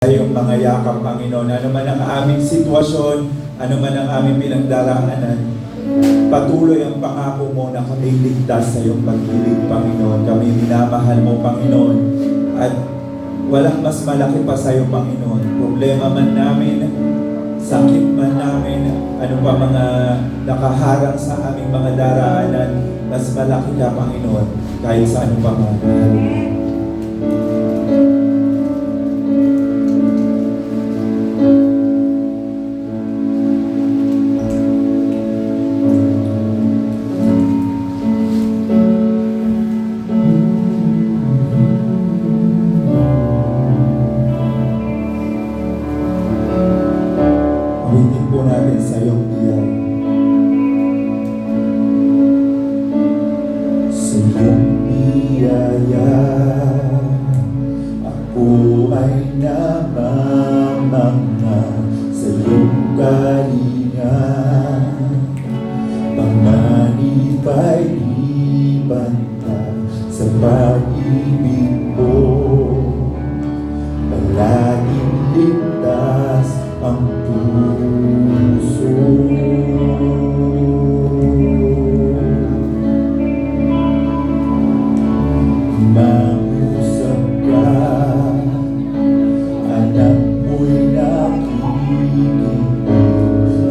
sa iyong mga yakap, Panginoon. Ano man ang aming sitwasyon, ano man ang aming pinagdaraanan, patuloy ang pangako mo na kami ligtas sa iyong pag-ibig, Panginoon. Kami minamahal mo, Panginoon. At walang mas malaki pa sa iyo, Panginoon. Problema man namin, sakit man namin, ano pa mga nakaharang sa aming mga daraanan, mas malaki ka, Panginoon, kahit sa ano pa man. Awitin po natin sa iyong biyaya. Sa iyong biyaya, ako ay namamanga. Sa iyong kalinga, panganib ay ibantay. Sa pag-ibig mo, palaging ligtas ang puso. Mangusap ka, anak mo'y nakikinig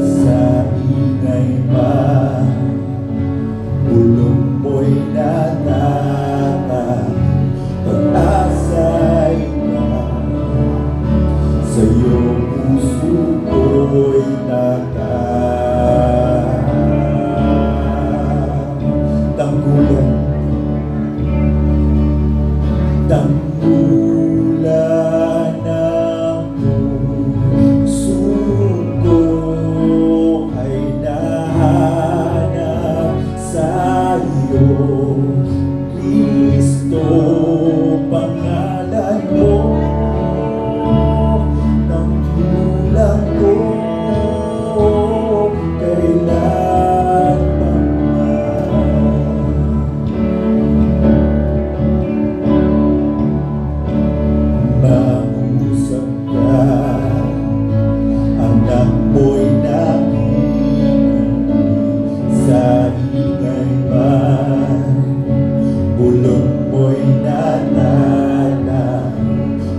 sa ingay pa, bulong mo'y natatag, pag-asa'y ka sa iyong puso ko'y tanggulan, tanggulan ng puso ko ay nahanap sa iyo, Kristo, pangalan mo. Tanggulan ko kailan pa mangusap ka, anak mo'y nakikinig sa ingay man, bulong mo'y natatag,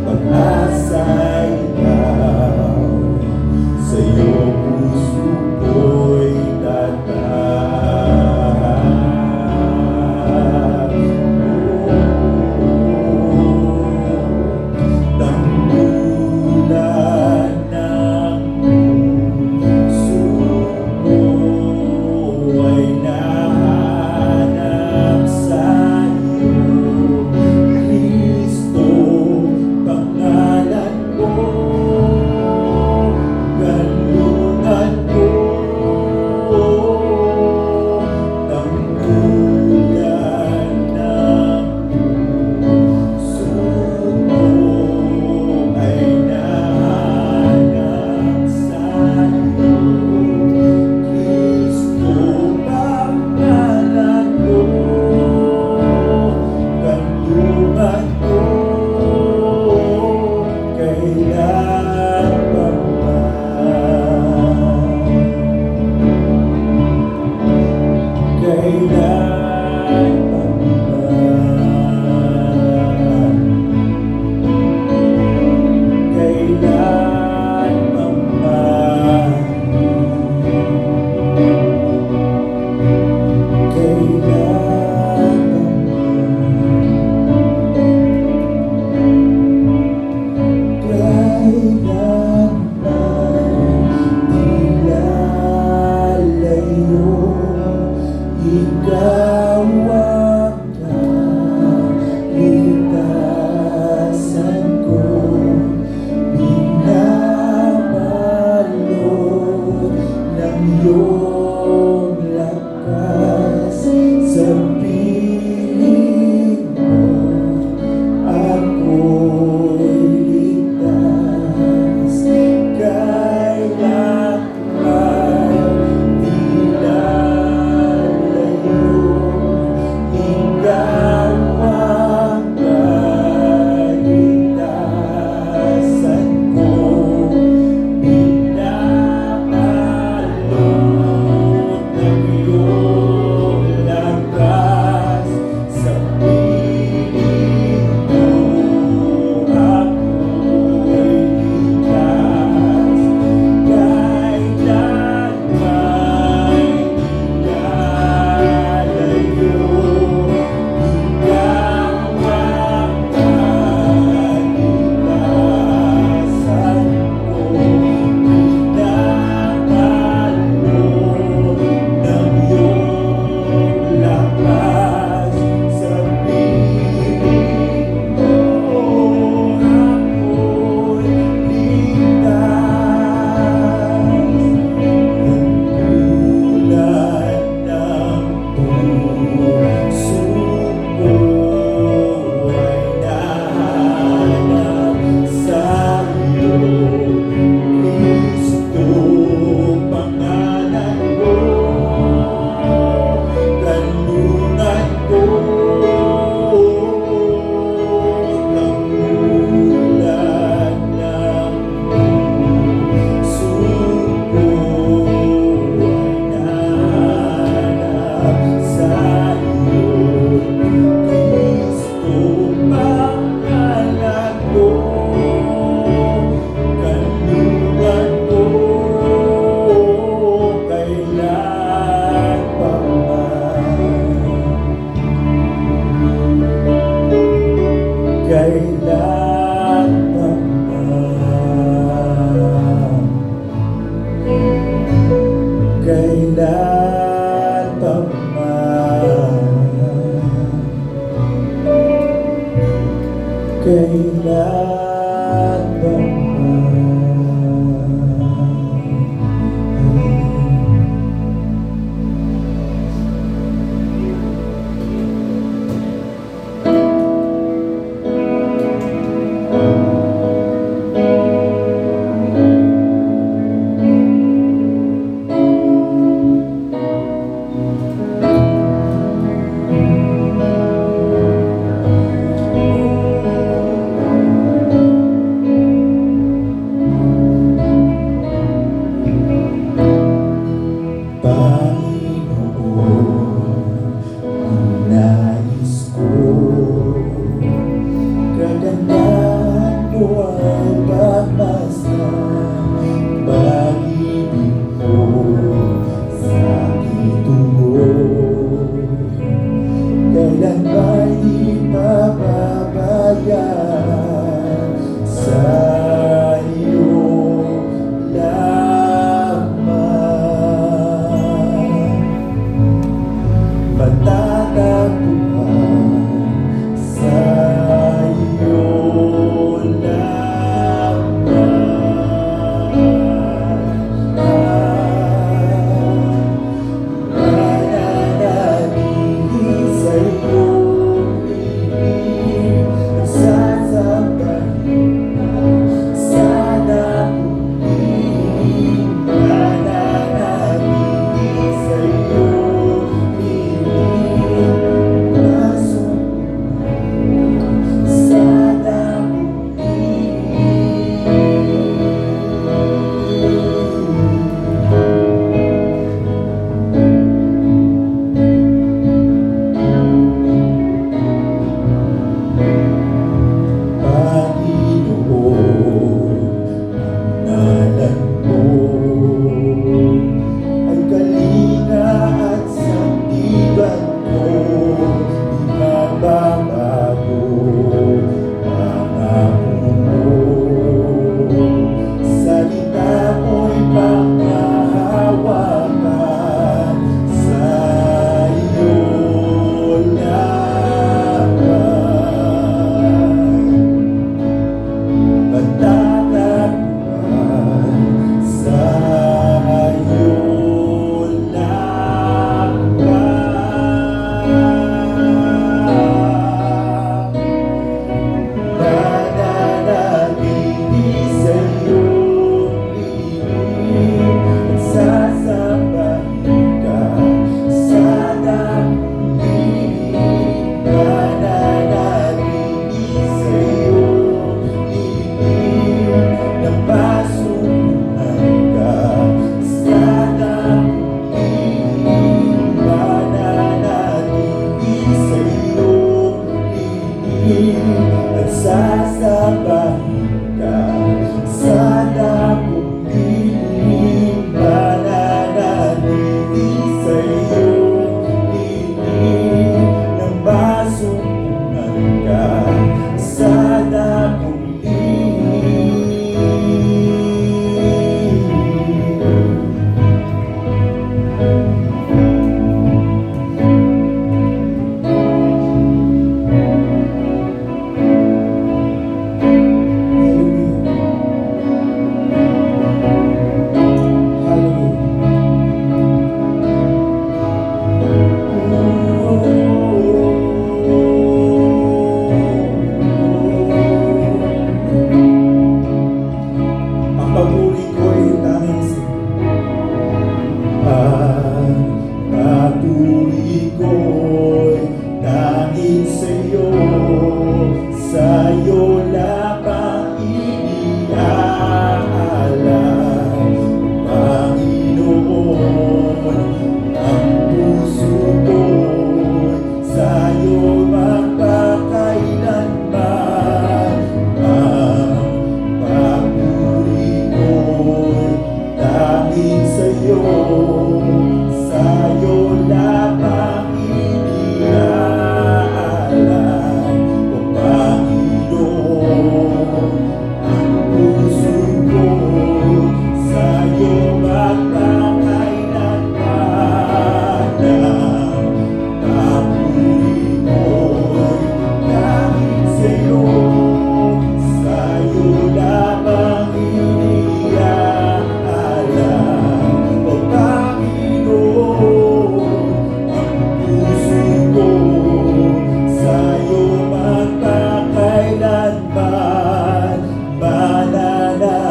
pag-asa'y ikaw, sa iyong puso ko'y tatag. Tanggulan ng puso ko ay nahanap sa iyo, Kristo, pangalan mo, kanlungan ko. Tanggulan ng puso ko ay nahanap sa iyo, Kristo, pangalan mo, kanlungan ko. Kailan pa ba? Kailan pa ba? Kailan pa ba? Kailan pa ba?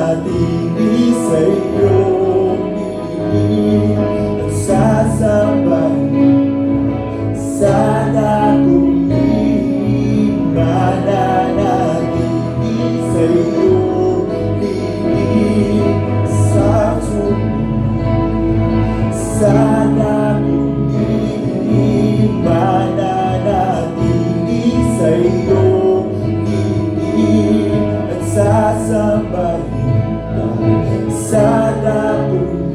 mananatili sa iyong piling at sasambahin. Sana kung mananatili sa iyong piling sa sumunod. Sana kung mananatili sa iyong piling at sasambahin ka. Sana kung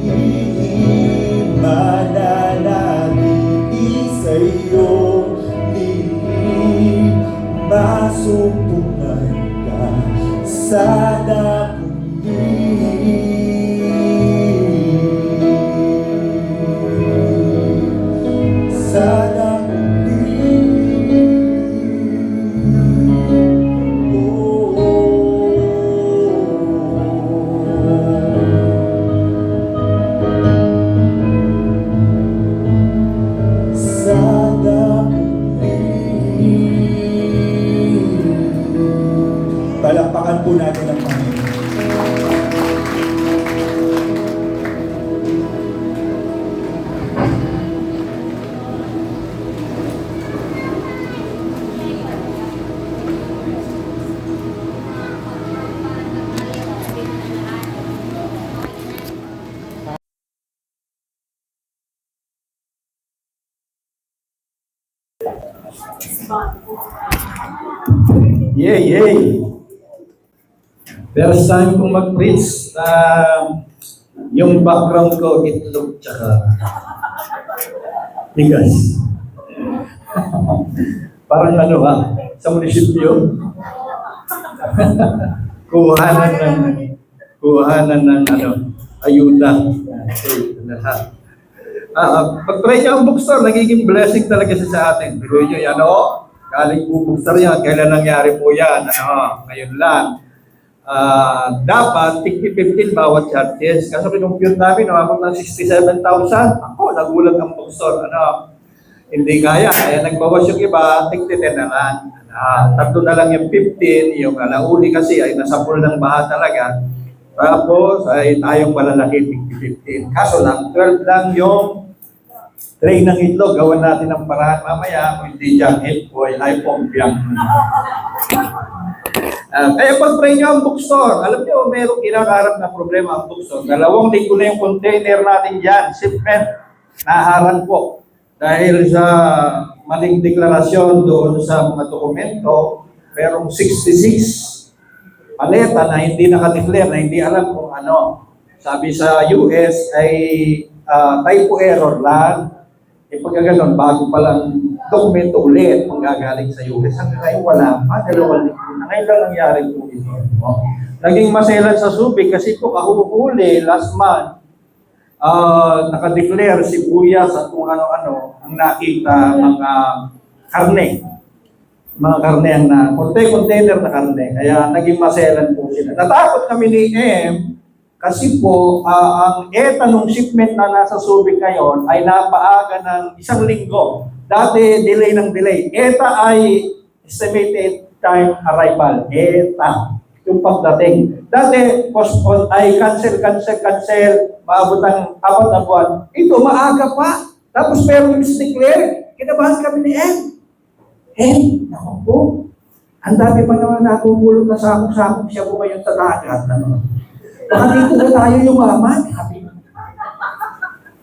mananatili sa iyong piling, masumpungan ka. Sana kung sana palakpakan po natin ang Panginoon. Yay! First time kong mag-preach na yung background ko, itlog tsaka bigas. Parang ano ha, sa munisipyo, kuhanan ng ayuda. Lahat. Pag-try niyo ang bookstore, nagiging blessing talaga siya sa atin. Pero yun, galing po bookstore yan. Kailan nangyari po yan? Ngayon lang. Dapat, 50-15 bawat charges. Kasi pinumpute namin, umabot ng 67,000. Ako, nagulat ang bookstore. Hindi kaya. Kaya nagbawas yung iba, 10 na lang. Tatlo na lang yung 15. Yung nauli kasi ay nasa pool ng baha talaga. Tapos, ay tayong malalaki, 50-15. Kaso lang, 12 lang yung tray ng itlog. Gawan natin ng paraan mamaya. Kung hindi dyan, ay pompiang. Kaya pag-pray nyo ang bookstore, alam nyo, mayroong kinakarap na problema ang bookstore. 2 linggo na yung container natin dyan, shipment, naharang po. Dahil sa maling deklarasyon doon sa mga dokumento, mayroong 66 paleta na hindi nakadeclare, na hindi alam kung ano. Sabi sa US ay typo error lang. Pagka ganun, bago palang dokumento ulit kung gagaling sa US. Hanggang ngayon wala pa, 2 linggo na. Ngayon lang nangyari po ito. Naging maselan sa Subic kasi po kahuhuli last month, nakadeclare sibuyas at kung ano-ano ang nakita mga karne. Mga karne ang container na karne. Kaya naging maselan po sila. Natakot kami ni M kasi po ang ETA nung shipment na nasa Subic ngayon ay napaaga ng 1 linggo. Dati delay ng delay. ETA ay estimated time arrival. ETA. Yung pagdating. Dati, postpone ay cancel. Maabot ng 4 na buwan. Ito, maaga pa. Tapos pero misdeclare. Kinabahan kami ni M. Naku po. Ang dami pa naman natutulog na sakong-sakong siya po ngayon sa dagat. Baka dito na tayo yumaman.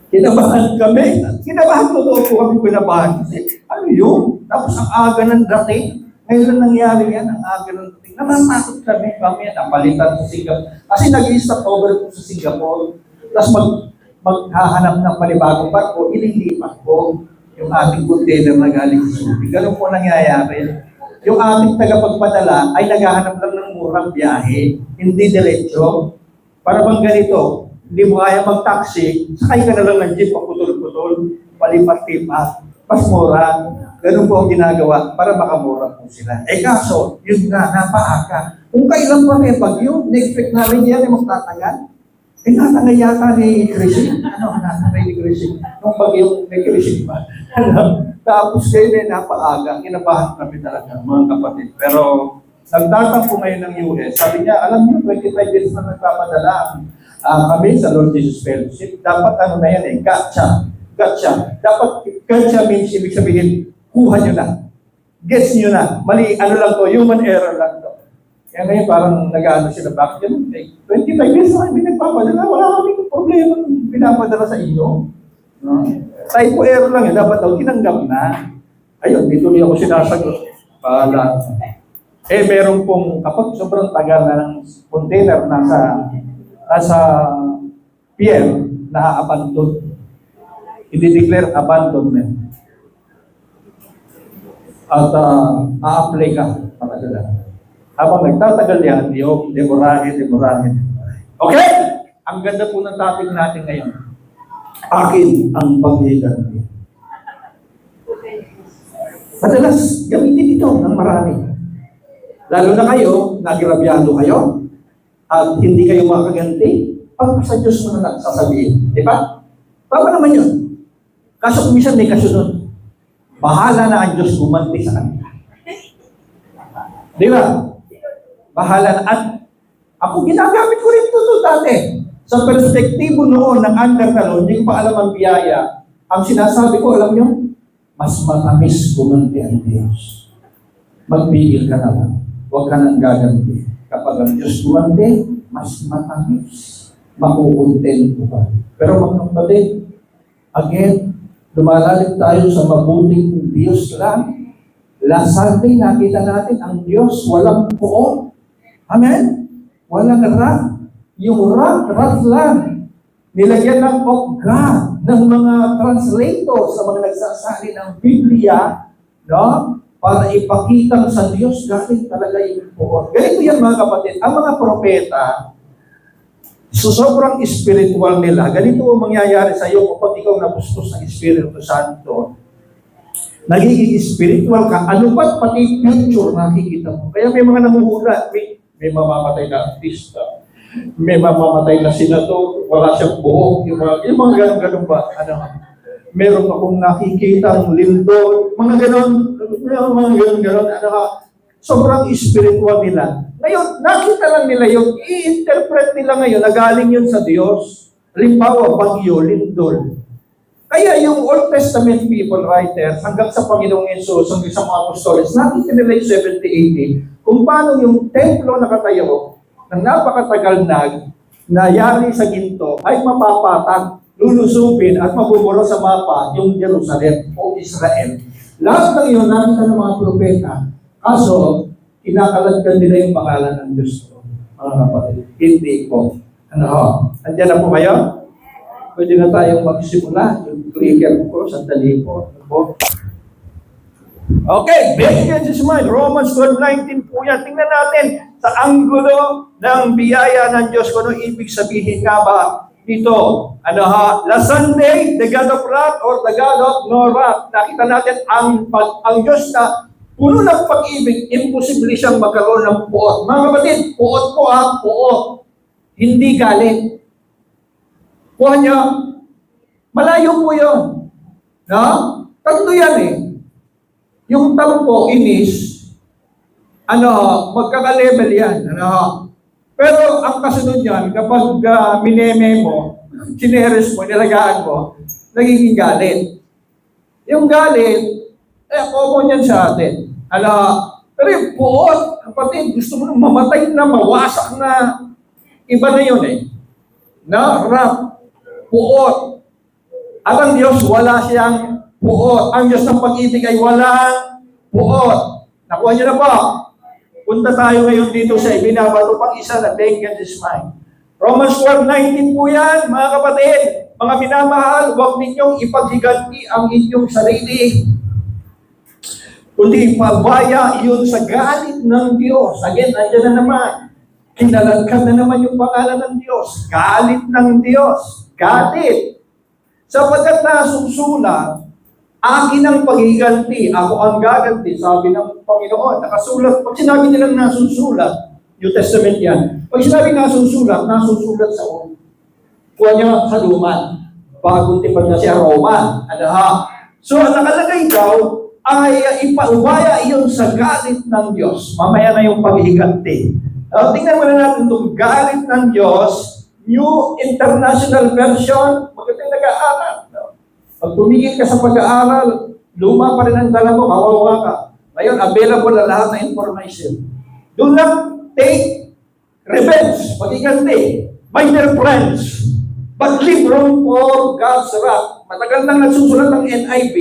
Kinabahan kami. Kinabahan po kami kinabahan. Kasi ano yun? Tapos ang aga ng dating. Ngayon lang nangyari yan, ang aga ng dating. Namamasok kami, napalitan sa Singapore. Kasi nag-i-stop over po sa Singapore. Tapos maghahanap ng panibagong barko, ililipat po yung ating container na galing sa Subic. Ganun po nangyayari. Yung ating tagapagpadala ay naghahanap lang ng murang biyahe, hindi diretso. Para bang ganito, hindi mo kaya mag-taxi, sakay ka na lang ng jeep, paputol-putol, palipat-lipat, mas mura. Ganun po ang ginagawa para makamura po sila. Kaso, yun nga, napaaga. Kung kailan pa may bagyo, na-expect namin yan ay magtatagal. Natangay yata ni Chrissy. Natangay ni Chrissy. Nung bagyo ni Chrissy pa. Tapos kayo napaaga, kinabahan kami talaga, mga kapatid. Pero nagtatampo ngayon ng US, sabi niya, alam niyo, 25 years na nagpapadala kami sa Lord Jesus Fellowship. Dapat ano na yan eh, gotcha. Gotcha. Dapat gotcha means ibig sabihin, kuha niyo na. Gets niyo na. Mali, ano lang to, human error lang to. Kaya ngayon parang nag-ano sila, bakit yun? 25 years na kami nagpapadala, wala kami problema pinapadala sa inyo. No? Typo error lang yun, dapat daw tinanggap na. Ayun, dito niya ako sinasagot. Pala. Meron pong, kapag sobrang tagal na ng container nasa pier, na-abandon. I-declare abandonment. At a-apply ka. Habang nagtatagal yan, yung demorahin. Okay? Ang ganda po ng topic natin ngayon. Akin ang paghihiganti. Madalas, gamitin ito ng marami. Lalo na kayo, nagrabyado kayo, at hindi kayo makaganti, pag sa Diyos mo na sasabihin. Di ba? Baba naman yun. Kaso kumisan may kasunod. Bahala na ang Diyos gumanti sa kanila. Di ba? Bahala na. At ako ginagamit ko rin ito dati. Sa perspektibo noon ng undertalon, hindi ko pa alam ang biyaya. Ang sinasabi ko, alam nyo, mas matamis gumanti ang Diyos. Magpigil ka na lang. Huwag ka nang gaganti. Kapag ang Diyos gumanti, mas matamis. Makukontento ka. Pero mga kapatid, again, lumalalim tayo sa mabuting Diyos lang. Last Sunday, nakita natin ang Diyos walang puot. Amen? Walang rat. Yung rat lang. Nilagyan ng of God ng mga translators sa mga nagsasali ng Biblia, no? Para ipakita sa Diyos galing talaga yung puot. Ganito yan mga kapatid. Ang mga propeta, so sobrang spiritual nila, ganito ang mangyayari sa iyo kapag ikaw nabustos ng Espiritu Santo. Nagiging spiritual ka, ano ba't pati future nakikita mo? Kaya may mga nanguhula, may mamamatay na artista, may mamamatay na senador, wala siyang buhok, yung mga ganun-ganun ba? Meron akong nakikitang lindol, mga ganun, sobrang spiritual nila. Ngayon, nakita lang nila yung i-interpret nila ngayon na galing yun sa Diyos. Halimbawa, bagyo, lindol. Kaya yung Old Testament people writers, hanggang sa Panginoong Yesus, hanggang sa mga apostoles, nakita nila yung 70-80, kung paano yung templo nakatayo, ng napakatagal nayari sa ginto, ay mapapatag, lulusupin, at mabuburo sa mapa yung Jerusalem o Israel. Lahat ng yun, nakita ng mga propeta. Kaso, kinakaladkan nila yung pangalan ng Diyos ko. Mga kapatid, hindi ko. Andiyan na po kayo? Pwede na tayong magsimula. Yung clicker ko, sandali po. Okay, bearing in mind, Romans 12:19 po yan. Tingnan natin sa anggulo ng biyaya ng Diyos kung ano ibig sabihin nga ba dito. Last Sunday, the God of wrath or the God of no wrath. Nakita natin ang Diyos na puno ng pag-ibig, imposible siyang magkaroon ng puot. Mga kapatid, puot po puot. Hindi galit. Kuha niyo, malayo po yun. No? Tatlo yan eh. Yung tampo, inis, magkaka-level yan. Pero ang kasunod yan, kapag mineme mo, sineres mo, nilagaan mo, nagiging galit. Yung galit, common yan sa atin. Pero yung puot, kapatid, gusto mo nang mamatay na, mawasak na, iba na yun eh. Wrath, puot. At ang Diyos, wala siyang puot. Ang Diyos ng pag-ibig ay walang puot. Nakuha niyo na po. Punta tayo ngayon dito sa ibinabato pang isa na vengeance is mine. Romans 12:19 po yan, mga kapatid. Mga minamahal, huwag ninyong ipaghiganti ang inyong sarili. Kundi pabaya yun sa galit ng Diyos. Again, nandiyan na naman. Kinalagkan na naman yung pangalan ng Diyos. Galit ng Diyos. Galit. Sapagkat nasusulat, akin ang paghiganti, ako ang gaganti, sabi ng Panginoon. Nakasulat, pag sinabi nilang nasusulat, New Testament yan. Pag sinabi nasusulat sa ulo. Kuha niya sa luma. Bagong tipad na siya Roma. So, nakalagay daw, ay ipaubaya iyon sa galit ng Diyos. Mamaya na yung paghihiganti. Tingnan mo na natin itong galit ng Diyos, New International Version, magandang nag-aaral. Pag tumigil ka sa pag-aaral, luma pa rin ang dala mo, kawawa ka. Ngayon, available na lahat ng information. Do not take revenge, paghiganti, my dear friends, but leave room for God's wrath. Matagal nang nagsusulat ng NIV,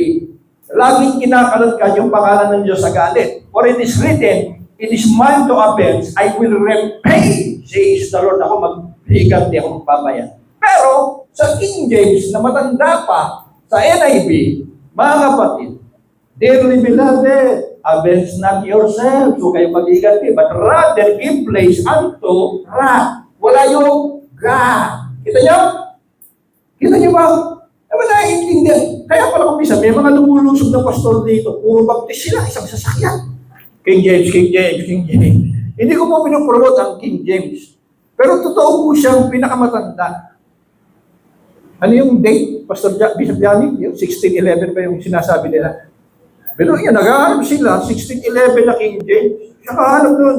laging kinakalatkan yung pangalan ng Diyos sa galit. For it is written, it is mine to avenge, I will repay, says the Lord. Ako maghiganti, ako magbabayan. Pero, sa King James, na matanda pa, sa NIV, mga kapatid, dearly beloved, avenge not yourselves, so kayo maghiganti, but rather give place unto wrath. Wala yung God. Kita niyo? Kita niyo ba? Naman naiintindihan. Kaya pala kung bisa, may mga lumulusog na pastor dito, puro baptist sila, isang sasakyan. King James, King James, King James. Hindi ko po pinupromote ang King James. Pero totoo po siyang pinakamatanda. Ano yung date, Pastor Bishop Yannick? Yung 1611 pa yung sinasabi nila. Pero yan, nag-aaral sila, 1611 na King James. Nakahanap doon,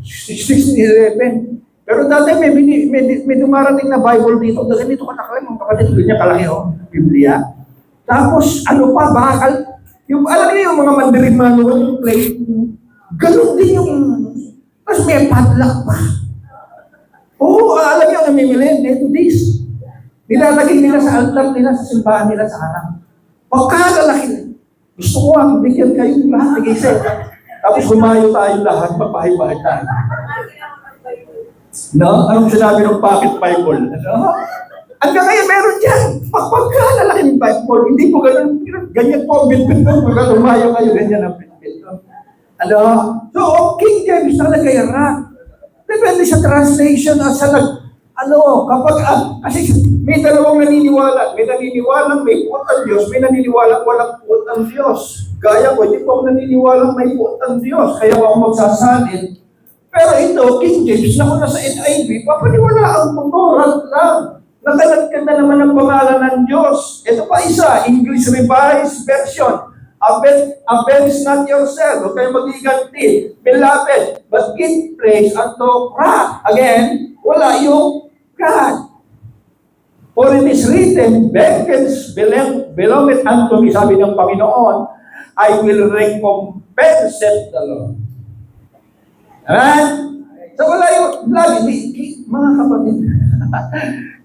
1611. Pero dati may dumarating na Bible dito. Ganito katakalay, mga kapatid, ganyan kalaki Biblia. Tapos, ano pa, bakal. Yung, alam niyo yung mga mandarin manual, yung plate, ganun din yung, tapos may padlock pa. Oo, alam niyo, namimili, ito this. Nilalagay nila sa altar nila, sa simbahan nila sa harap. Pagkalalaki, gusto ko ang bigyan kayo lahat, nag-isa. Tapos humayo tayo lahat, papahay-pahay tayo. No? Anong sinabi ng pocket Bible? Ano? Hanggang ngayon meron dyan. Pagkalalaki ng Bible, hindi po ganun, ganyan po, bit-bit doon, pagka humayo kayo, ganyan ang bit-bit doon. Ano? So, King James talaga yung rat. Depende sa translation at sa kapag, kasi may dalawang naniniwala. May naniniwalang may puot ang Diyos, may naniniwalang walang puot ang Diyos. Gaya ko, hindi po ako naniniwalang may puot ang Diyos, kaya ako magsasalin. Pero ito, King James, na kung nasa NIV, papaniwalaan ko to, rat lang. Nakalat ka na naman ang pangalan ng Diyos. Ito pa isa, English Revised Version. Avenge not yourself. Huwag kayo mag-iganti. Beloved, but give praise unto wrath. Again, wala yung God. For it is written, vengeance belongeth unto me, sabi ng Panginoon, I will recompense the Lord. Amen? So wala yung lagi, mga kapatid.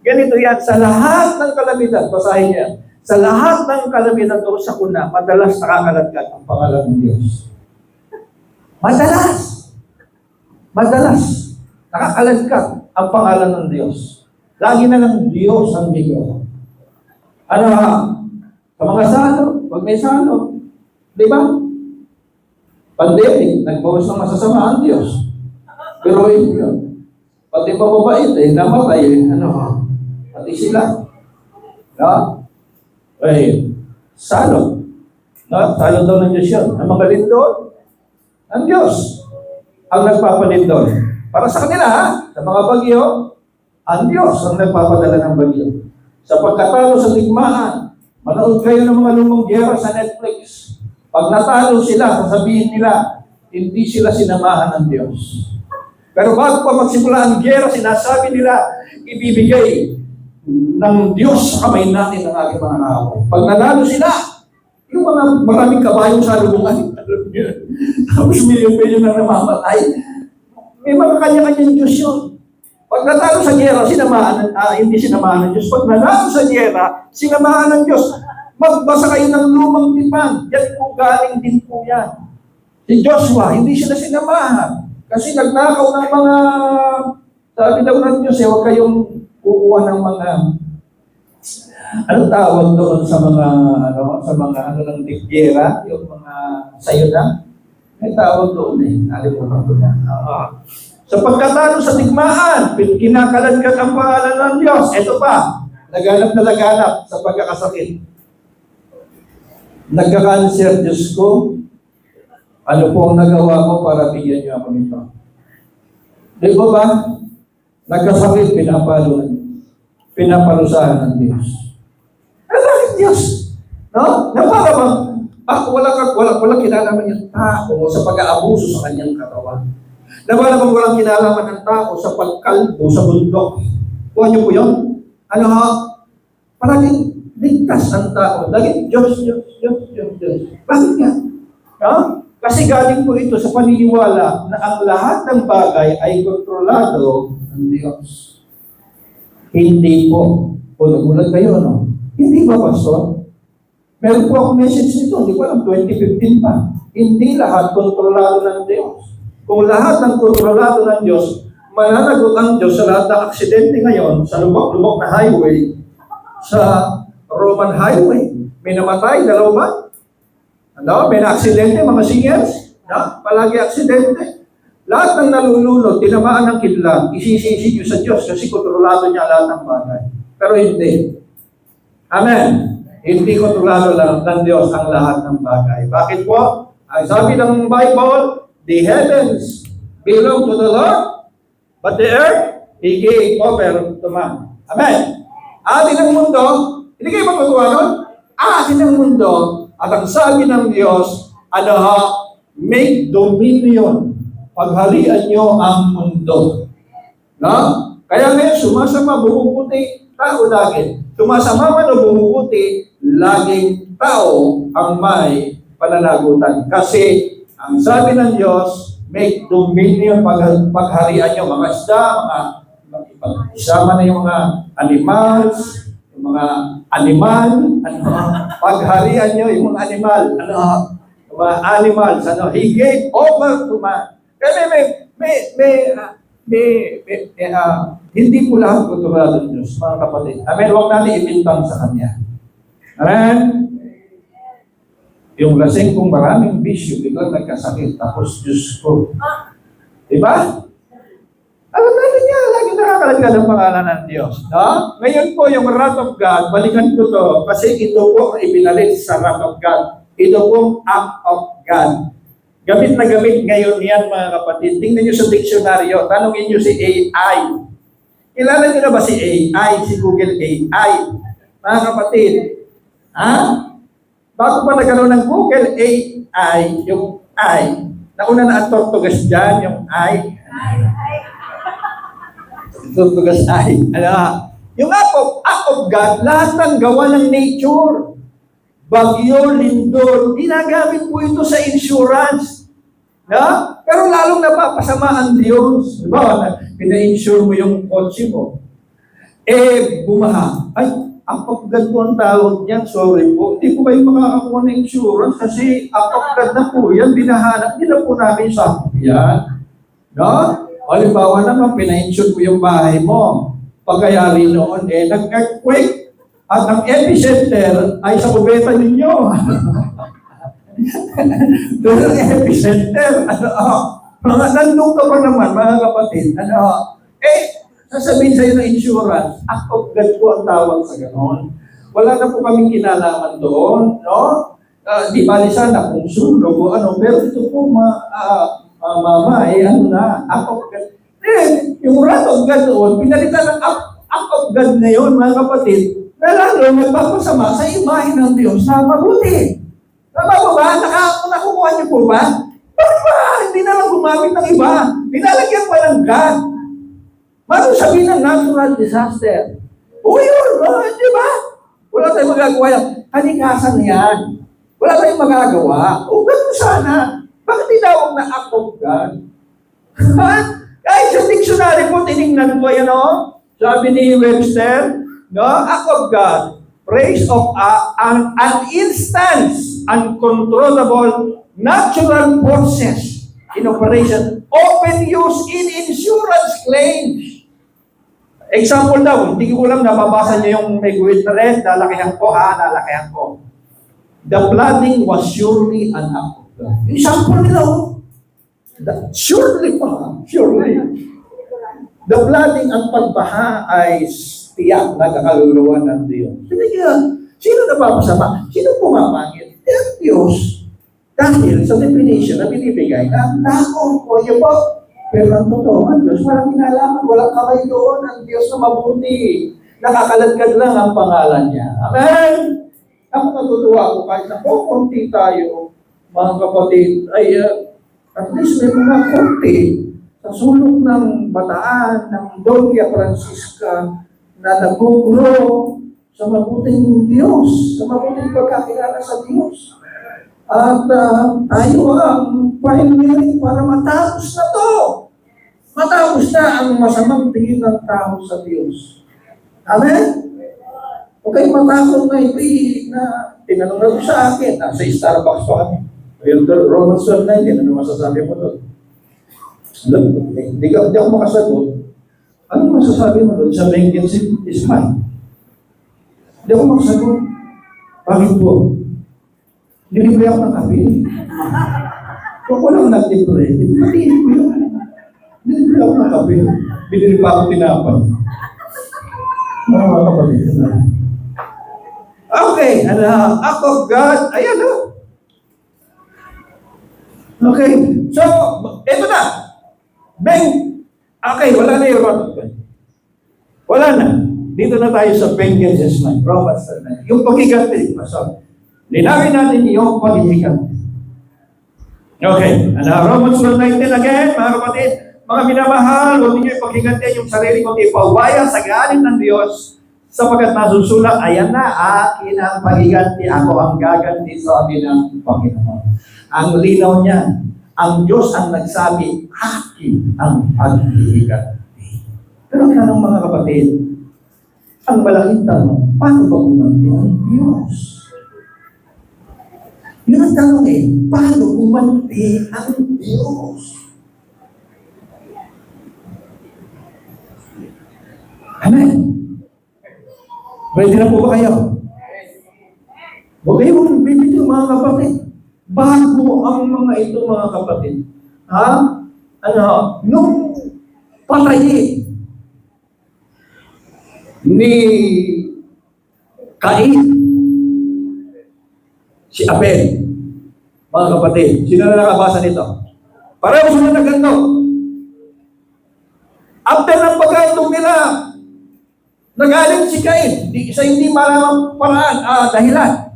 Ganito yan, sa lahat ng kalamidad, basahin niya, sa lahat ng kalamidad o sa kuna, madalas nakakalatkat ang pangalan ng Diyos. Madalas nakakalatkat ang pangalan ng Diyos. Lagi na lang Diyos ang bigo. Ano ha? Sa mga salo, pag may salo, di ba? Pandemic, nagbawas ng masasama ang Diyos. Pero yun. Pati pababait, namatay, pati sila. No? Salo. No? Salo daw ng Diyos yun. Ang mga lindol, ang Diyos ang nagpapalindol. Para sa kanila, ha? Sa mga bagyo, ang Diyos ang nagpapadala ng bagyo. Sa pagkatalo sa digmaan, manood kayo ng mga lumang giyera sa Netflix. Pag natalo sila, sasabihin nila, hindi sila sinamahan ng Diyos. Pero bago pa magsimula ang giyera, sinasabi nila, ibibigay ng Diyos sa kamay natin ang aking mga kaaway. Pag nanalo sila, yung mga maraming kabayong sa lubungan, tapos milyon-milyon na namamatay, may mga kanya-kanyang Diyos yun. Pag natalo sa giyera, hindi sinamahan ng Diyos. Pag nanalo sa giyera, sinamahan ng Diyos. Magbasa kayo ng lumang tipan. Yan po galing din po yan. Si Joshua, hindi sila sinamahan. Kasi nagnakaw ng mga, sabi daw ng Diyos, huwag kayong kukuha ng mga, anong tawag doon sa mga, ng tigyera, yung mga sayo na? May tawag doon nalimutan ko na. Sa pagkatalo sa digmaan, kinakaladkat ang pangalan ng Diyos. Ito pa, laganap sa pagkakasakit. Nagka-cancer, Diyos ko, ano po ang nagawa ko para bigyan niyo ako nito? Di ba? Nagkasakit, pinapalusahan ng Diyos. Bakit Diyos? No? Na para bang Walang kinalaman yung tao sa pag-aabuso sa kanyang katawan. Nawala bang walang kinalaman ng tao sa pagkalbo sa bundok? Kuha niyo po yun? Ano ha? Palaging ligtas ang tao. Laging Diyos. Bakit nga? Ha? Kasi galing po ito sa paniniwala na ang lahat ng bagay ay kontrolado ng Diyos. Hindi po. Ulag kayo, no? Hindi ba, Pastor? Meron po akong message nito, hindi ko alam, 2015 pa. Hindi lahat kontrolado ng Diyos. Kung lahat ng kontrolado ng Diyos, mananagot ang Diyos sa lahat ng aksidente ngayon sa lubok-lubok na highway, sa Roman Highway. May namatay, dalawa. Ano? May na-aksidente, mga singers. No? Palagi aksidente. Lahat ng nalulunod, tinamaan ng kidlat, isisisi nyo sa Diyos kasi kontrolado niya lahat ng bagay. Pero hindi. Amen. Hindi kontrolado lang ng Diyos ang lahat ng bagay. Bakit po? Ang sabi ng Bible, the heavens belong to the Lord, but the earth, He gave over to man. Amen. Atin ang mundo, hindi kayo matutuwa nun? Atin ang mundo, at ang sabi ng Diyos, ano ha? Make dominion. Pagharian nyo ang mundo. No? Kaya ngayon, sumasama, bumubuti, tao lagi. Sumasama man o bumubuti, laging tao ang may pananagutan. Kasi, ang sabi ng Diyos, make dominion, pagharian nyo, mga isda, isama na yung mga animals, yung mga animal, pagharian nyo, yung mga animal, yung mga animals, He gave over to man. Kaya hindi po lahat kontrolado ng Diyos, mga kapatid. Amen, huwag natin ibintang sa Kanya. Amen? Yung lasing kong maraming bisyo, biglang nagkasakit, tapos Diyos ko. Diba? Alam natin niya, lagi nakakalagay ng pangalan ng Diyos. No? Ngayon po, yung wrath of God, balikan ko to, kasi ito po ang ibinalit sa wrath of God. Ito pong act of God. Gamit na gamit ngayon yan, mga kapatid. Tingnan nyo sa diksyonaryo, tanongin nyo si AI. Kilala nyo na ba si AI, si Google AI? Mga kapatid, ha? Bago pa nagkaroon ng Google AI, yung I, nauna na ang tortugas dyan, yung I. Tortugas I. Ano? Yung act of God, lahat ng gawa ng nature. Bagyo, lindol, ginagamit po ito sa insurance. No? Pero lalong napapasama ang Diyos. Diba? Pina-insure mo yung kotse mo. Bumaha. Ay, act of God po ang tawag niyan. Sorry po. Hindi po kayo makakakuha ng insurance kasi act of God na po yan. Binahanap nila po namin sa yan. No? Halimbawa naman, pina-insure mo yung bahay mo. Pagkayari noon, nag-earthquake. At ang epicenter ay sa kubeta ninyo. Doon ang epicenter. Nandun ka pa naman, mga kapatid. Sasabihin sa'yo ng insurance, act of God po ang tawag sa ganon. Wala na po kaming kinalaman doon, no? Di bali sana kung sunog o ano, pero ito po, act of God. Yung wrath of God doon, pinalitan ng act of God ngayon, mga kapatid, na lalo magpapasama sa imahe ng Diyos sa mabuti. Tama po ba? Nakukuha niyo po ba? Bakit ba? Hindi na lang gumamit ng iba. Nilalagyan pa ng God. Mano sabihin ng natural disaster. O yun, di ba? Wala tayong magagawa yan. Kalikasan yan. Wala tayong magagawa. O ganun sana. Bakit tinawag na act of God? Kahit sa dictionary po, tinignan ko yan, o. Sabi ni Webster, no, act of God, praise of an instance, uncontrollable natural forces in operation, often used in insurance claims. Example daw, hindi ko alam, nababasa niyo yung may guhit na red, lalakihan ko. The flooding was surely an act of God. Example nila, surely. The flooding, ang pagbaha ay tiyak na kakaluluwa ng Diyos. Sino napapasama? Sino pumapangit? Ang Diyos. Dahil sa definition na binibigay na ang tao ko, yun po. Pero ang totoo, ang Diyos, walang kinalaman, walang kamay doon, ang Diyos na mabuti. Nakakaladkad lang ang pangalan niya. Amen? Ako natutuwa ako kahit na konti tayo, mga kapatid, ay at least may mga konti sa sulok ng bataan ng Doña Francisca na nag-grow sa mabuting Diyos, sa mabuting pagkakilala sa Diyos. At tayo ang pioneering para matapos na to. Matapos na ang masamang tingin ng tao sa Diyos. Amen? Huwag kayong matakot na ito na tinanong na sa akin. Sa Starbucks pa kami. Romans 12:19, ano masasabi mo doon? Hindi ako makasagot. Ano masasabi mo doon sa vengeance is mine? Hindi ako makasagot. Bakit po? Nilibre ako ng kape. Kung walang nag-libre, patiin ko yun. Nilibre ako ng kape. Binili pa ako tinapay. Mga kapatid na. Okay, ako, God, ayan o. Okay, so, eto na. Okay, wala na yung Romans. Wala na. Dito na tayo sa vengeance is mine. Romans 12. Yung paghiganti. So, linawin natin yung paghiganti. Okay, Romans 12:19 again, mga kapatid. Mga minamahal, huwag ninyo ipaghiganti yung sarili kong ipawaya sa galit ng Diyos sapagkat nasusulat, ayan na, akin ang paghiganti. Ako ang gaganti, sabi ng Panginoon. Ang linaw niya, ang Diyos ang nagsabi, akin ang paghiganti. Pero ang tanong mga kapatid, ang malaking tanong, paano ba gumanti ang Diyos? Yun ang tanong paano gumanti ang Diyos? Amen? Ready na po ba kayo? Huwag kayong bibito mga kapatid. Bago ang mga ito mga kapatid. Nung patayin ni Cain, si Abel, mga kapatid, sino na nakabasa nito? Pareho sila na ganito. After ng pagkatong nila, nagaling si Cain, sa hindi maramang paraan, dahilan.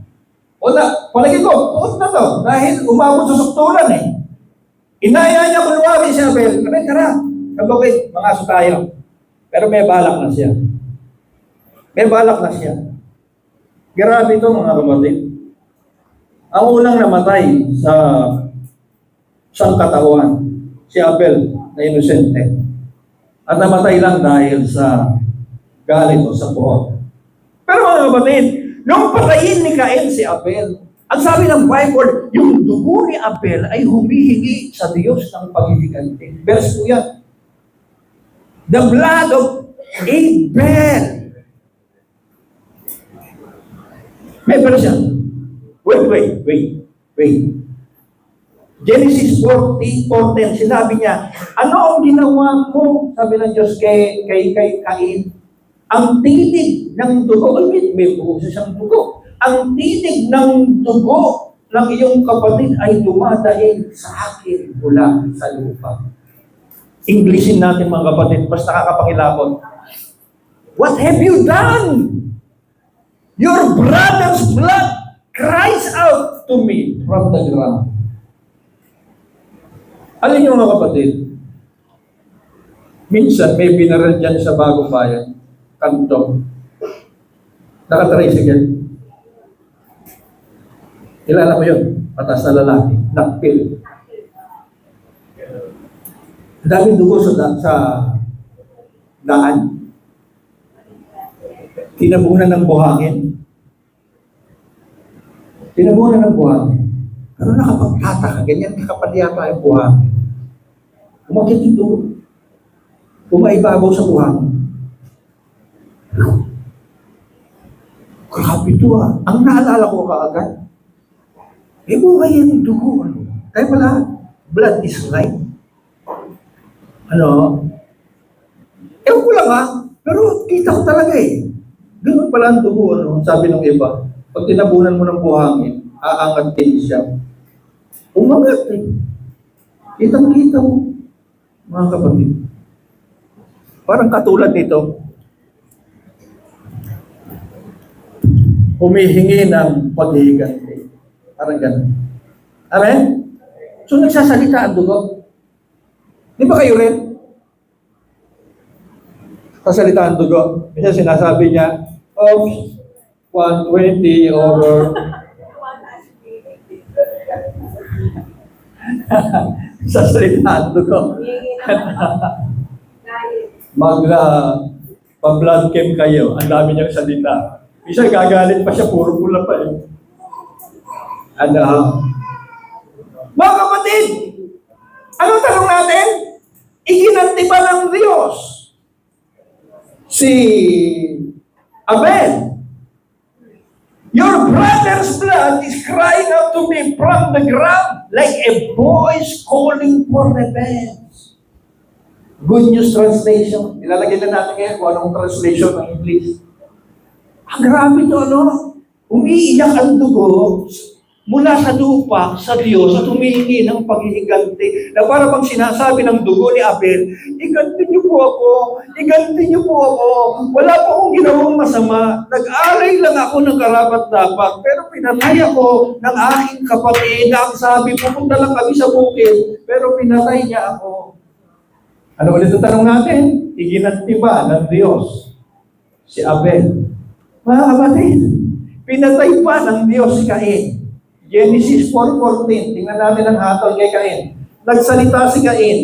O na, palagi ko, tuot na to, dahil umabot sa sukturan Inaya niya kunwari si Abel, tara, kabukid, mga aso tayo. Pero may balak na siya. May balak na siya. Grabe ito mga kapatid. Ang unang namatay sa sangkatawan, si Abel na inosente. At namatay lang dahil sa galit o sa buhok. Pero mga kapatid, nung patayin ni Cain si Abel, ang sabi ng Bible, yung dugo ni Abel ay humihingi sa Diyos ng paghihiganti. Verse 2 yan. The blood of Abel. May verse yan. Wait. Genesis 40:10, sinabi niya, ano ang ginawa ko? Sabi ng Diyos kay Cain, ang tinig ng dugo, may buhos siyang dugo. Ang tinig ng dugo ng iyong kapatid ay dumadaig sa akin mula sa lupa. Englishin natin mga kapatid, mas nakakapangilabot. What have you done? Your brother's blood cries out to me from the ground. Alin niyo mga kapatid? Minsan may binaral dyan sa Bagong Bayan, kanto. Nakatricycle. Kilala ko yun, patas na lalaki, nakpil. Daming dugo sa daan. Tinabunan ng buhangin. Pero nakapagtataka, ganyan kakapalyata yung buhangin. Umakit ito. Umaibabaw sa buhangin. Grabe ito Ang naalala ko kaagad, buhay yan yung dugo. Kaya pala, blood is life. Ewan ko lang pero kita ko talaga Ganun pala ang dugo, sabi ng iba. Pag tinabunan mo ng buhangin, aangat din siya. Umangat Kitang-kita mo, mga kapatid. Parang katulad nito. humihingi ng paghihiganti. Parang ganun. Amen? So nagsasalita ang dugo. Di ba kayo rin? Sasalita ang dugo. Kasi sinasabi niya, of 120 over sasalita ang dugo. Pa-blood camp kayo. Ang dami niyang salita. Isa gagalit pa siya, puro pula pa eh. Mga kapatid, anong tanong natin? Iginanti ba ng Diyos si Abel? Your brother's blood is crying out to me from the ground like a voice calling for revenge. Good News Translation. Ilalagay na natin ngayon kung anong translation ng English. Ang grabe ito, ano? Umiiyak ang dugo mula sa lupa, sa Diyos, at humihingi ng paghihiganti na para bang sinasabi ng dugo ni Abel, iganti niyo po ako, iganti niyo po ako, wala po akong ginawang masama, nag-alay lang ako ng karapat-dapat, pero pinatay ako ng aking kapatid na ang sabi, pupunta lang kami sa bukid, pero pinatay niya ako. Ano ulit ang tanong natin? Iginanti ba ng Diyos si Abel? Mga kapatid, pinatay pa ng Diyos si Cain. Genesis 4:14, tingnan natin ang hatol kay Cain. Nagsalita si Cain,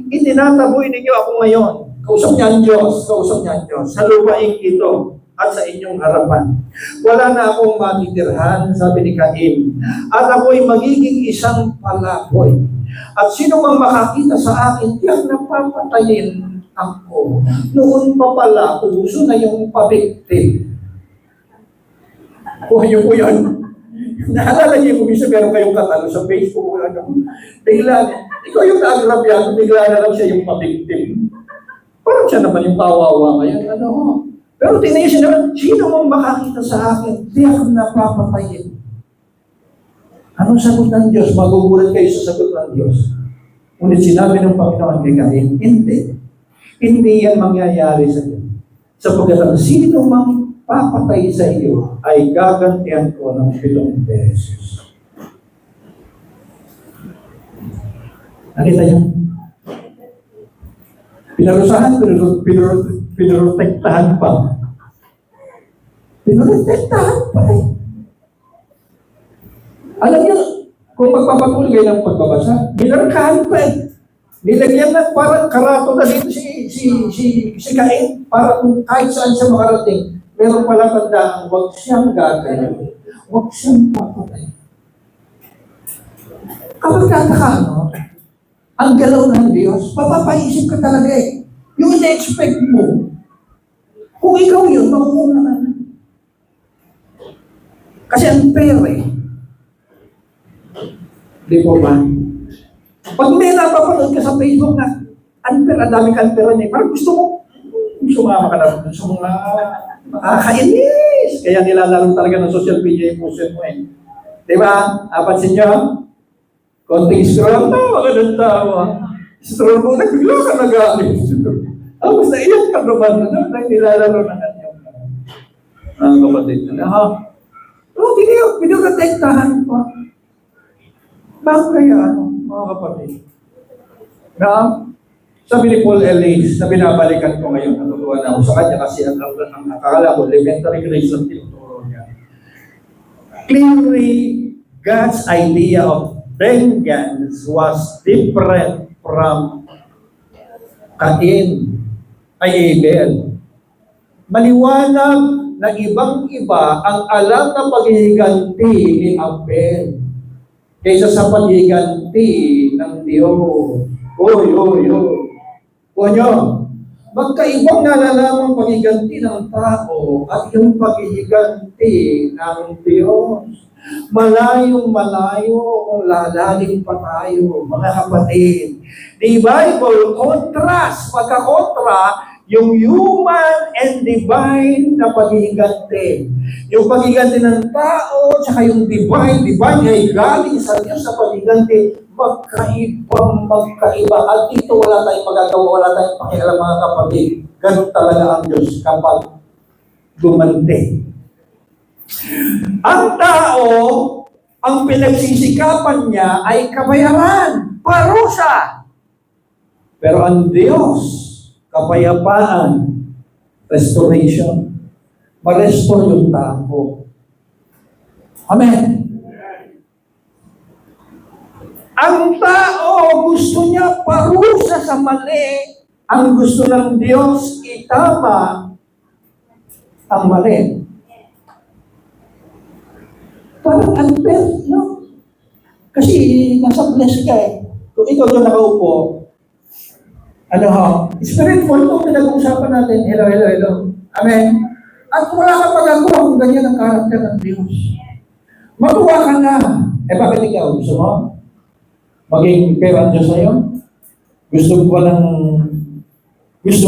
itinataboy ninyo ako ngayon. Kausap niya ang Diyos, sa lupaing ito at sa inyong harapan. Wala na akong matitirhan, sabi ni Cain, at ako'y magiging isang palaboy. At sino mang makakita sa akin, tiyak na papatayin ako. Noon pa pala, uso na yung pabiktim. Kuha niyo po yan. Naalala niyo kung isa meron kayong katalo sa Facebook, bigla, ikaw yung naagrabyado, bigla na lang siya yung mabiktim. Parang siya naman yung kawawa ngayon. Pero tinayo siya naman, sino mong makakita sa akin, tiyak na papatayin. Anong sagot ng Diyos? Magugulat kayo sa sagot ng Diyos. Ngunit sinabi ng Panginoon kay Cain, hindi. Hindi yan mangyayari sa iyo. Sapagkat ang sino mang papatay sa iyo ay gagantihan ko ng 7 beses. Nakita niyo? Pinarusahan, pinorotektahan pa. Pinorotektahan pa eh. Alam niyo, kung magpapatuloy kayo ng pagbabasa, binarkahan pa eh. Nilagyan na parang karato na dito si Cain para kung kahit saan siya makarating, meron pala tandaan, huwag siyang gagawin. Huwag siyang papatay. Kapag tataka, no? Ang galaw ng Diyos, papapaisip ka talaga eh. Yung ina-expect mo, kung ikaw yun, makukuha ka na. Kasi ang fair eh. Di po ba? Pag may napapanood ka sa Facebook na unfair, ang daming unfairan eh, parang gusto mo, sumama ka na, gusto mo na, makakainis. Kaya nilalaro talaga ng social media yung puso mo eh. Di ba? Napansin nyo? Konting scroll, tawa ka ng tawa. Scroll mo, nagpila ka nag-aalit. Tapos naiyak ka naman, nilalaro na kanyang. Ang kapatid na, pinaprotektahan pa. Bakit kaya mga kapatid? Sabi ni Paul Ellis, na binabalikan ko ngayon, natutuwa na ako sa kanya kasi ang nakakala ko, elementary grace lang tinuturo niya. Clearly, God's idea of vengeance was different from Cain ay Abel. Maliwanag na ibang-iba ang alam na paghihiganti ni Abel kaysa sa paghihiganti ng Diyos. Oy. Kuha nyo, magkaibang nalalamang paghihiganti ng tao at yung paghihiganti ng Diyos. Malayong-malayo kung lalalim pa tayo, mga kapatid. The Bible contrast, pagkakontra, yung human and divine na paghihiganti. Yung paghihiganti ng tao, tsaka yung divine ay galing sa Diyos sa paghihiganti, magkaiba. At dito wala tayong magagawa, wala tayong pakialam mga kapatid. Ganun talaga ang Diyos kapag gumanti. Ang tao, ang pinagsisikapan niya ay kabayaran, parusa. Pero ang Diyos, kapayapaan, restoration. Ma-restore yung tao. Amen. Ang tao, gusto niya parusa sa mali. Ang gusto ng Diyos, itama ang mali. Parang unfair, no? Kasi nasa bless ka eh. Kung ikaw doon nakaupo, spiritual to, pinag-uusapan natin. Hello, hello, hello. Amen. At wala ka magagawa kung ganyan ang karakter ng Diyos. Magawa ka na. Bakit ikaw? Gusto mo? Maging fair ang Diyos sa'yo? Gusto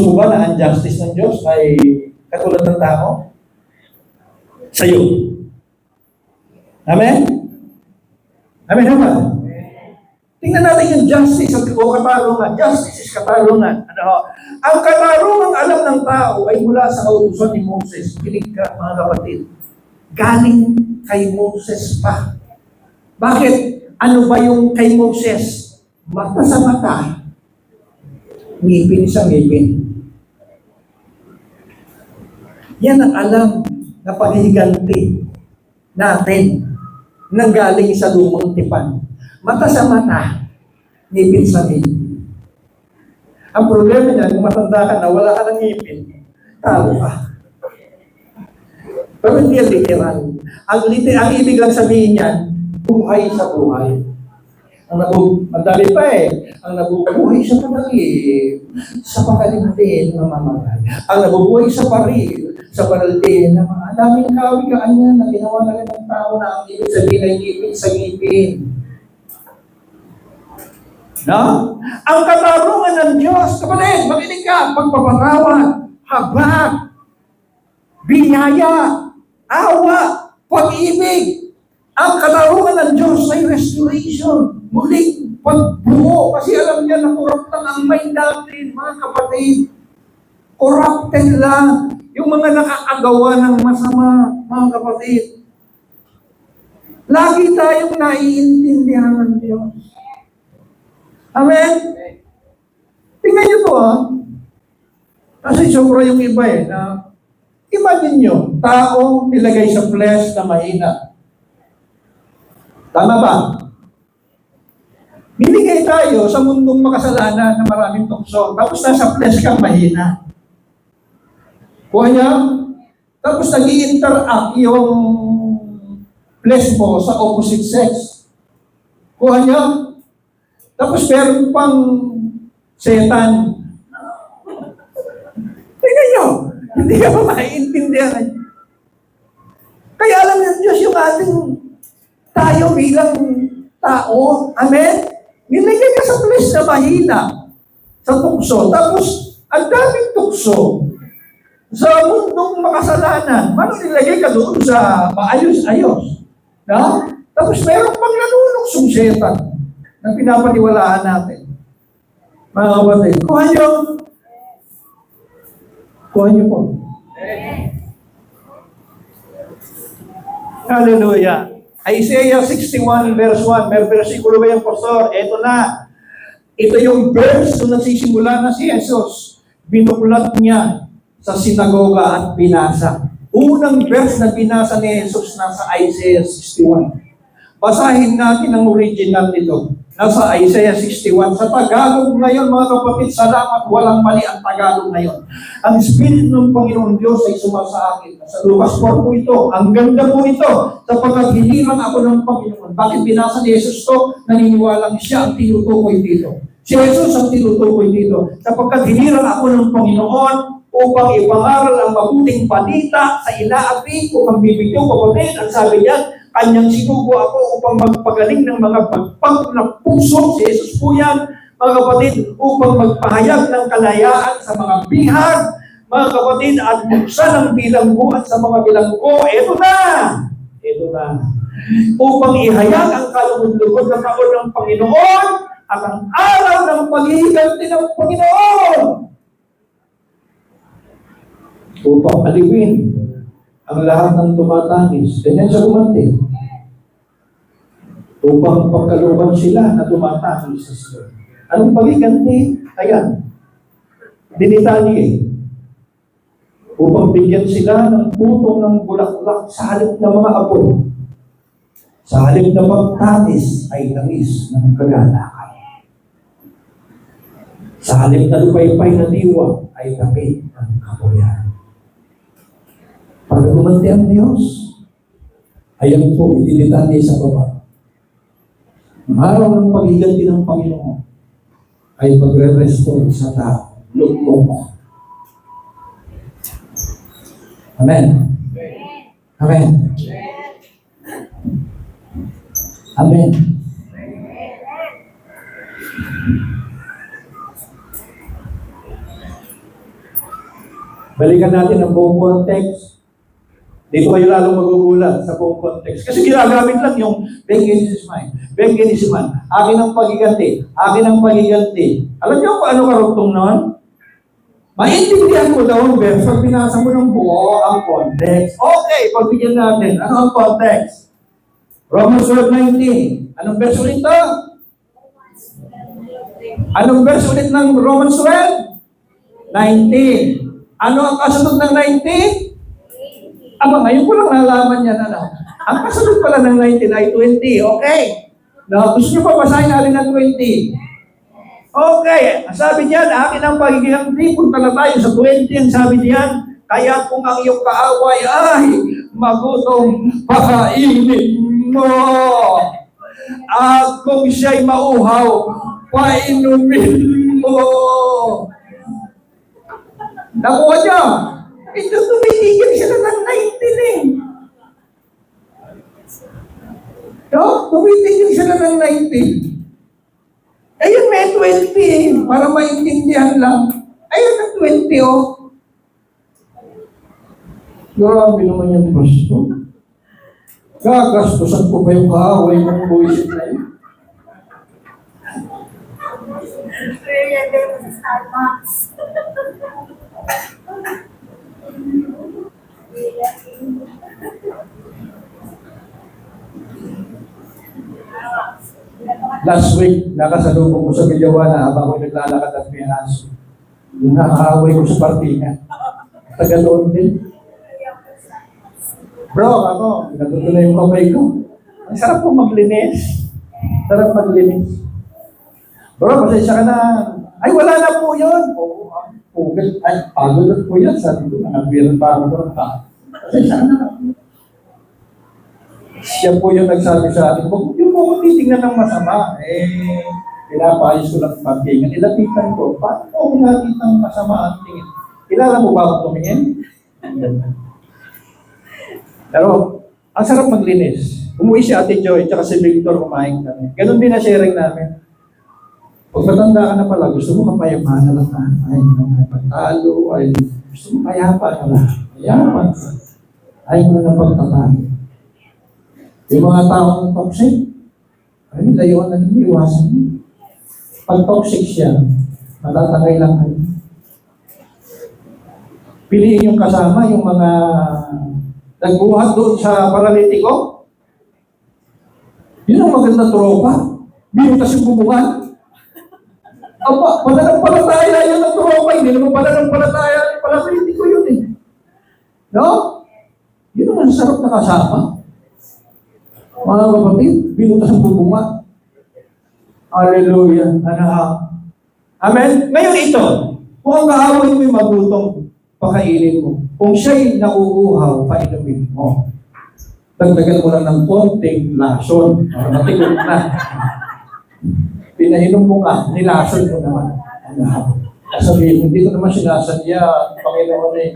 mo ba na ang justice ng Diyos ay katulad ng tao? Sa'yo. Amen? Amen ba? Tingnan natin yung justice o katarungan. Justice is katarungan. Ang katarungang alam ng tao ay mula sa kautusan ni Moses. Kinig ka, mga kapatid. Galing kay Moses pa. Bakit? Ano ba yung kay Moses? Mata sa mata. Ngipin sa ngipin. Yan ang alam na paghihiganti natin nang galing sa lumang tipan. Mata sa mata, ngipin sa ngipin. Ang problema niyan, kung matanda ka na, wala ka ng ngipin, talo ka. Pero hindi yan literal. Ang ibig lang sabihin niyan, buhay sa buhay. Madali pa eh. Ang nabubuhay sa panalip, sa pakalimtin ng mamamal. Ang nabubuhay sa paril, sa panalipin ng mga daming kawigaan niya na ginawa na rin ng tao na ang ibig sabihin ay ngipin sa ngipin. No? Ang katarungan ng Diyos, kapatid, makinig ka, pagpapatawad, habag, biyaya, awa, pag-ibig. Ang katarungan ng Diyos ay restoration, muling pagbuo. Kasi alam niya na corruptan ang mind natin, mga kapatid. Corrupted lang. Yung mga nakakagawa ng masama, mga kapatid. Lagi tayong naiintindihan ng Diyos. Amen? Tingnan niyo to Kasi sobra yung iba na imagine nyo, tao nilagay sa flesh na mahina. Tama ba? Binigay tayo sa mundong makasalanan na maraming tukso. Tapos nasa flesh kang mahina. Kuha niya? Tapos nag-i-interact yung flesh mo sa opposite sex. Kuha niya? Tapos meron pang setan. Tingnan nyo, hindi ka pa maiintindihan. Kaya alam ng Diyos yung ating tayo bilang tao. Amen? Nilagay ka sa place na mahina, sa tukso. Tapos, ang daming tukso sa mundong makasalanan. Paano nilagay ka doon sa maayos-ayos? Na? Tapos meron pang nanunuksong setan na pinapaniwalaan natin. Mga kapatid, kuha niyo. Kuha niyo po. Hallelujah. Isaiah 61 verse 1. May versikulo ba yung pastor? Ito na. Ito yung verse na nagsisimula na si Jesus. Binuklat niya sa sinagoga at binasa. Unang verse na binasa ni Jesus nasa Isaiah 61. Basahin natin ang original nito. Nasa Isaiah 61. Sa Tagalog ngayon, mga kapatid, salamat, walang mali ang Tagalog ngayon. Ang Spirit ng Panginoon Diyos ay sumasa akin. Sa Lucas 4 po ito. Ang ganda po ito. Sapagkat hinilang ako ng Panginoon. Bakit binasa ni Jesus to? Naniniwalang siya ang tinutukoy dito. Si Jesus ang tinutukoy dito. Sapagkat hinilang ako ng Panginoon upang ipangaral ang mabuting balita sa inaapi, upang bibigyan kapatid. Ang sabi niya, kanyang sinugo ako upang magpagaling ng mga pagpag ng puso. Si Jesus po yan, mga kapatid, upang magpahayag ng kalayaan sa mga bihag, mga kapatid, at buksan ang bilangguan sa mga bilanggo. Ito na! Ito na. Upang ihayag ang kalugod-lugod na taon ng Panginoon at ang araw ng paghihiganti ng Panginoon. Upang aliwin ang lahat ng tumatangis. Ganyan siya gumanti. Upang pagkalooban sila na tumatangis sa Siyon. Anong pagiganti? Ayan. Dinitali upang bigyan sila ng putong ng bulaklak sa halip ng mga abo. Sa halip na pagtatis ay langis ng kagalakan. Sa halip na lupay-pay na diwa ay tabi ng kabuyan. Pag gumanti ang Diyos, ayan po, idinitali sa baba. Ang araw ng pagiganti ng Panginoon ay pagre-restore sa tao. Lugmok. Amen. Amen. Amen. Balikan natin ang buong context. Dito kayo lalong magugulat sa buong context. Kasi ginagamit lang yung Bengen is mine. Bengen is mine. Akin ang pagiganti. Akin ang pagiganti. Alam niyo kung ano karugtong nun? Maintindihan mo daw ang verse pag binasa mo ng buo ang context. Okay, pagbigyan natin. Ano ang context? Romans 12:19. Anong verse ulit ito? Anong verse ulit ng Romans 12? 19. Ano ang kasunod ng 19? Aba, ngayon ko lang nalaman yan. Ano? Ang kasunod pala ng 19 ay 20. Okay. Now, gusto nyo pa basahin natin ng 20? Okay. Ang sabi niyan, akin ang pagiganti. Punta na tayo sa 20. Ang sabi niyan, kaya kung ang iyong kaaway ay magutom, pakainin mo. At kung siya'y mauhaw, painumin mo. Nakuha niya. Ito tumitigil sila ng 19 eh. No? Tumitigil sila ng 19. Ayun, may 20 eh. Para maintindihan lang. Ayun ang 20 oh. Grabe naman yung pasto. Gagastusan ko ba yung kaaway ng buwisit na yun? Last week, nakasalubong ko sa Villawana habang ako naglalakad at may aso. Yung nakaaway ko sa partinga. Taga doon din. Bro, ako, natuto na yung kamay ko. Ang sarap po maglinis. Sarap maglinis. Bro, pasensya ka na. Ay, wala na po yun. Oo, pugil. Ay, pagod na po yan. Sabi ko, nakabiran pa ako doon. Pasensya ka na. Siya po yung nagsabi sa akin, huwag yung po kung titignan ng masama. Pinapayos ko lang pagtingin. Ilapitan ko, paano ko nakita ng masama ang tingin? Kilala mo ba ako tumingin? Pero, ang sarap maglinis. Umuwi si Ate Joy, tsaka si Victor kumain kami. Ganon din na sharing namin. Pag matanda ka na pala, gusto mo kapayapaan na lang. Ay, pagtalo, ay, gusto mo payapa na lang. Payapan. Ay, mo na pagtatalo. Yung mga taong toxic, ay, layuan na nyo, iwasan nyo. Pag toxic siya, matatangay lang kayo. Piliin yung kasama, yung mga nagbuhat doon sa paralitiko. Yun ang maganda tropa. Binutas yung bubungan. Aba, pananampalataya yun ang tropa. Hindi naman pananampalataya yung paralitiko yun eh. No? Yun ang sarap na kasama. Mga kapatid, binutas ang bubungan. Hallelujah. Amen? Ngayon ito, kung ang kaaway mo'y magutong, pakainin mo. Kung siya'y nauuhaw, painumin mo. Dagdagan mo lang ng konting lason. Matikot na. Pinahinom mo nga, nilason mo naman. Sabihin, hindi ko naman sinasadya, Panginoon eh.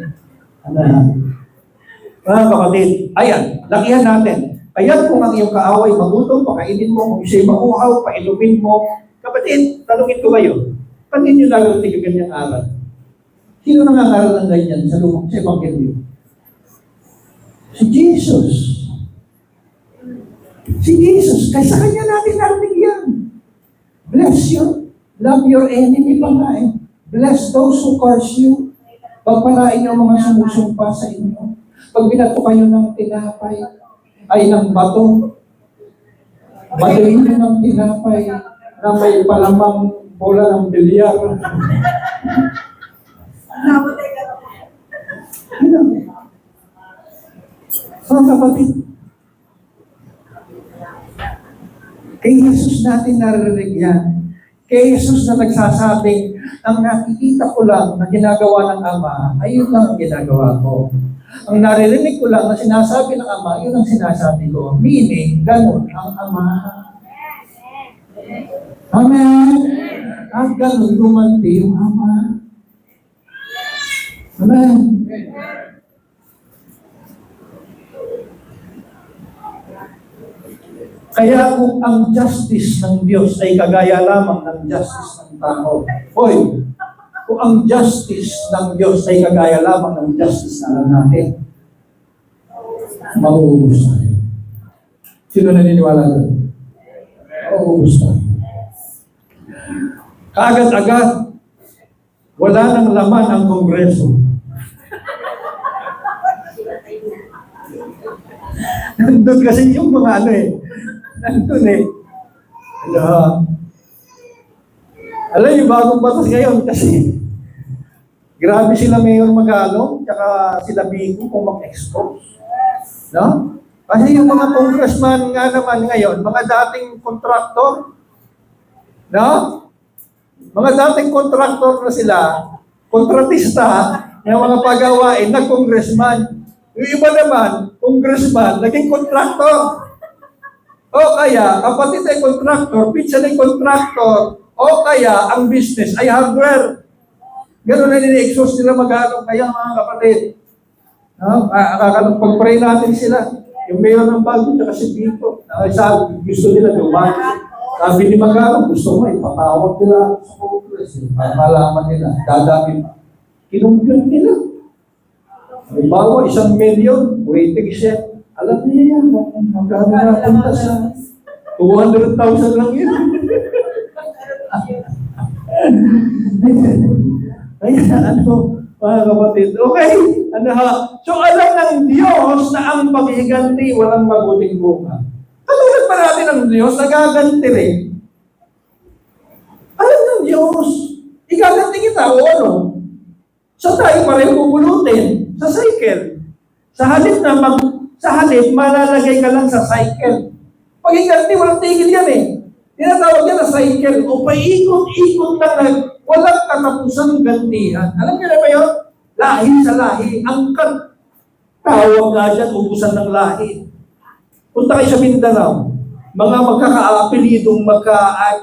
Mga kapatid, ayan, lakihan natin. Ayan kung ang iyong kaaway magutom, pakainin mo. Kung siya'y mauhaw, painumin mo. Kapatid, tanungin ko kayo, paano ninyo lalating yung ganyang aral? Sino nangangaral ng ganyan sa lumang sa Evangelyo? Si Jesus. Si Jesus. Kaya sa kanya natin narinig yan. Bless you. Love your enemy pa nga eh. Bless those who curse you. Pagpalain niyo ang mga sumusumpa sa inyo. Pag binato kayo ng tinapay, ay ng bato, batuin nyo ng tinapay na may palamang bola ng bilyar. Mga kapatid, kay Jesus natin naririnig yan. Kay Jesus na nagsasabing, ang nakikita ko lang na ginagawa ng Ama, ay yun lang ang ginagawa ko. Ang naririnig ko lang na sinasabi ng Ama, yun ang sinasabi ko. Meaning, ganun ang Ama. Amen? At ganun gumanti yung Ama. Amen? Kaya kung ang justice ng Diyos ay kagaya lamang ng justice ng tao, hoy, kung ang justice ng Diyos ay kagaya lamang ng justice na alam natin, mauubos tayo. Sino naniniwala doon? Mauubos tayo. Kaagad-agad, wala nang laman ang Kongreso. Nandun kasi yung mga nandun alam niyo, bagong batas ngayon kasi grabe sila Mayor Magalong tsaka sila Bico kung mag-expose. No? Kasi yung mga congressman nga naman ngayon, mga dating kontraktor, no? Mga dating kontraktor na sila, kontratista ng mga pagawain na congressman. Yung iba naman, congressman, naging kontraktor. O kaya, kapatid ay kontraktor, pizza ay kontraktor, o kaya, ang business ay hardware. Ganun na nini-exhaust nila Magalong. Kaya mga kapatid, pag-pray natin sila. Yung mayor ng Baguio, tsaka si Vito, sabi, gusto nila dumani. Sabi ni Magalong, gusto mo, ipatawag nila sa Congress. Para malaman nila, dadami pa. Kinumpyon nila. Halimbawa, 1 million, waiting shed. Alam niya yan, magkano napunta sa 200,000 lang yun. Kaya mga kapatid, okay, so alam ng Diyos na ang paghiganti walang mabuting bunga. Katulad pa natin ng Diyos, nagaganti rin. Alam ng Diyos, igaganti kita o ano? So tayo pareho pupulutin sa cycle. Sa halip, malalagay ka lang sa cycle. Pag iganti, walang tigil yan eh. Tinatawag yan na cycle. O paikot-ikot lang, walang katapusang gantihan. Alam niyo na ba yun? Lahi sa lahi. Ang tawag nga dyan, ubusan ng lahi. Punta kayo sa Mindanao. Mga magkaka-apelidong,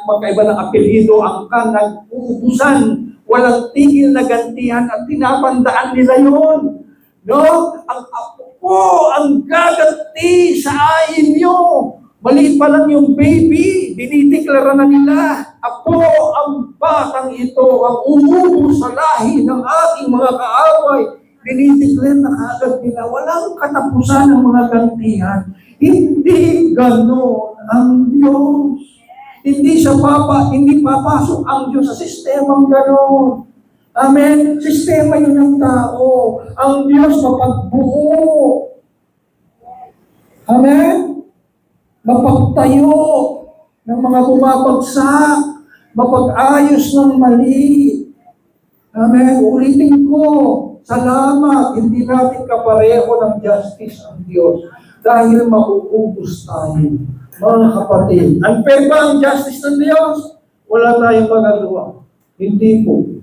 magkaiba ng apelido, ang nag-uubusan. Walang tigil na gantihan at tinapandaan nila yun. No? Ang apo ko, ang gaganti sa inyo. Maliit pa lang yung baby, dinideklara na nila, ako ang batang ito, ang umubo sa lahi ng ating mga kaaway. Dinideklara na kaagad nila, walang katapusan ng mga gantihan. Hindi gano'n ang Diyos. Hindi papasok ang Diyos sa sistemang gano'n. Amen? Sistema yun ng tao. Ang Diyos mapagbuo. Amen? Mapagtayo ng mga bumabagsak. Mapag-ayos ng mali. Amen? Ulitin ko. Salamat. Hindi natin kapareho ng justice ang Diyos. Dahil mauubos tayo. Mga kapatid, unfair ba ang justice ng Diyos? Wala tayong magagawa. Hindi po.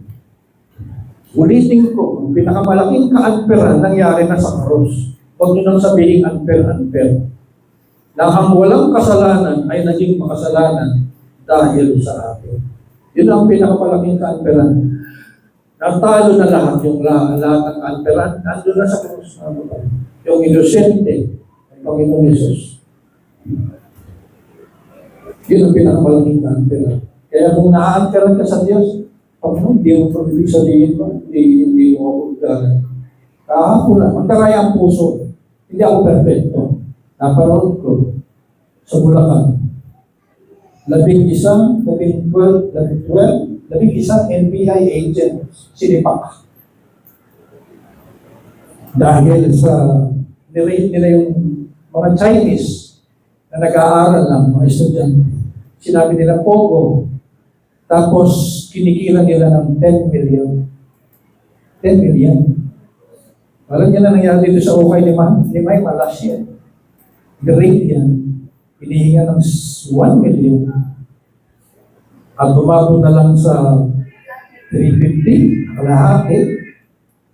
Ulitin ko, ang pinakamalaking ka-unfairan nangyari na sa krus. Huwag nyo nang sabihin unfair. Na ang walang kasalanan ay naging makasalanan dahil sa atin. Yun ang pinakamalaking ka-unfairan. Natalo na lahat yung lahat ng unfairan. Nandun na sa krus. Yung inosente ng Panginoong Yesus. Yun ang pinakamalaking ka-unfairan. Kaya kung na-unfairan ka sa Diyos, hindi mo pag-ibig sabihin mo, hindi mo ako galang. Kahapon lang, magtaray ang puso. Hindi ako perfecto. Naparoon ko sa Bulacan. 11 NBI agent, sinipak. Dahil sa nirate nila yung mga Chinese na nag-aaral lang, mga estudyante. Sinabi nila Pogo. Tapos kinikilan nila ng 10 million. 10 million. Parang yan na nangyari dito sa ukay ni May last year. Grade yan. Hinihinga ng 1 million. At bumabo na lang sa 350, kalahati.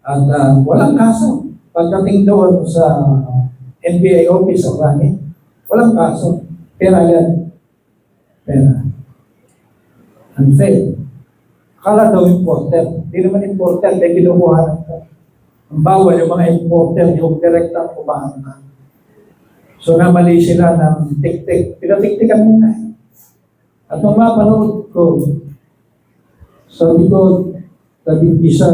At walang kaso. Pagdating doon sa NBI office o Rani, walang kaso. Pera yan. Pera. Unfair. Akala daw importer. Hindi naman importer, may kinukuha ka. Ang bawal yung mga importer, yung direktang kumahan ka. So namali sila ng tik-tik. Pinatik-tikan muna. At nung mapanood ko, sabi ko, isa,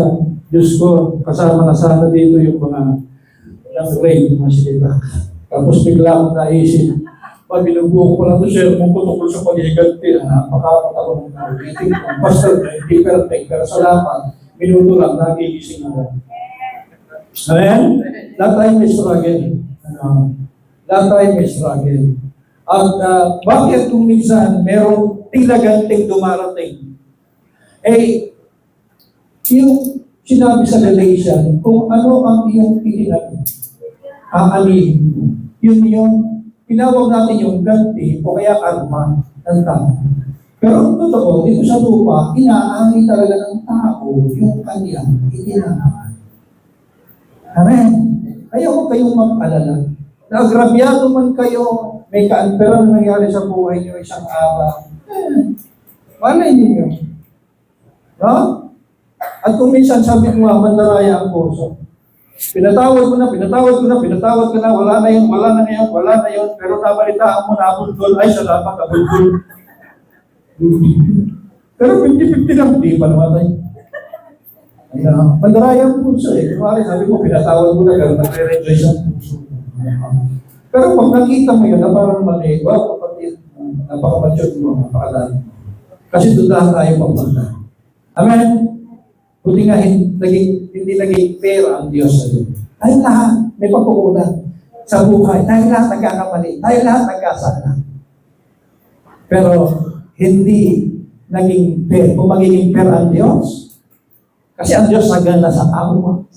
Diyos ko, kasama na sana dito yung mga ng rain, mga sinita. Tapos bigla akong naisip, pag binubuo ko lang ito, sermon ko tungkol sa pag-iganti, napakapat ako ng meeting. Basta, hindi perfect, pero salamat, minuto lang, nagigising ako. Amen? Lahat tayo may struggle. Lahat tayo may struggle. At bakit kung minsan merong tilaganting dumarating? Eh, yung sinabi sa Galatians, kung ano ang iyong pilihan, aalihin mo. Yun yung tinawag natin yung ganti o kaya karma ng tao. Pero ang totoo, dito sa lupa, inaani talaga ng tao yung kanyang itinangan. Amen. Kaya huwag kayong mag-alala. Naagrabyado man kayo, may kaanperan na nangyari sa buhay niyo isang araw. Malay ninyo. No? At kung minsan sabi ko nga, mandaraya ang puso. Pinatawad ko na, wala na yun, pero nabalitaan mo na abulgol, ay salamat, abulgol. Pero 50-50 lang, di pa namatay. Mandaraya ang puso eh. Kumari, sabi mo, pinatawad mo na, pero nagre-rejoice ang puso. Pero pag nakita mo yun, na parang mali, wow, kapatid, napaka-mature mo, napaka-dami. Kasi dudahan tayo papunta. Amen? Buti nga hindi naging fair ang Diyos sa iyo. Tayo lahat may pagkukulang sa buhay. Tayo lahat nagkakamali. Tayo lahat nagkasala. Pero hindi naging fair. Kung magiging fair ang Diyos, kasi ang Diyos sagana sa awa,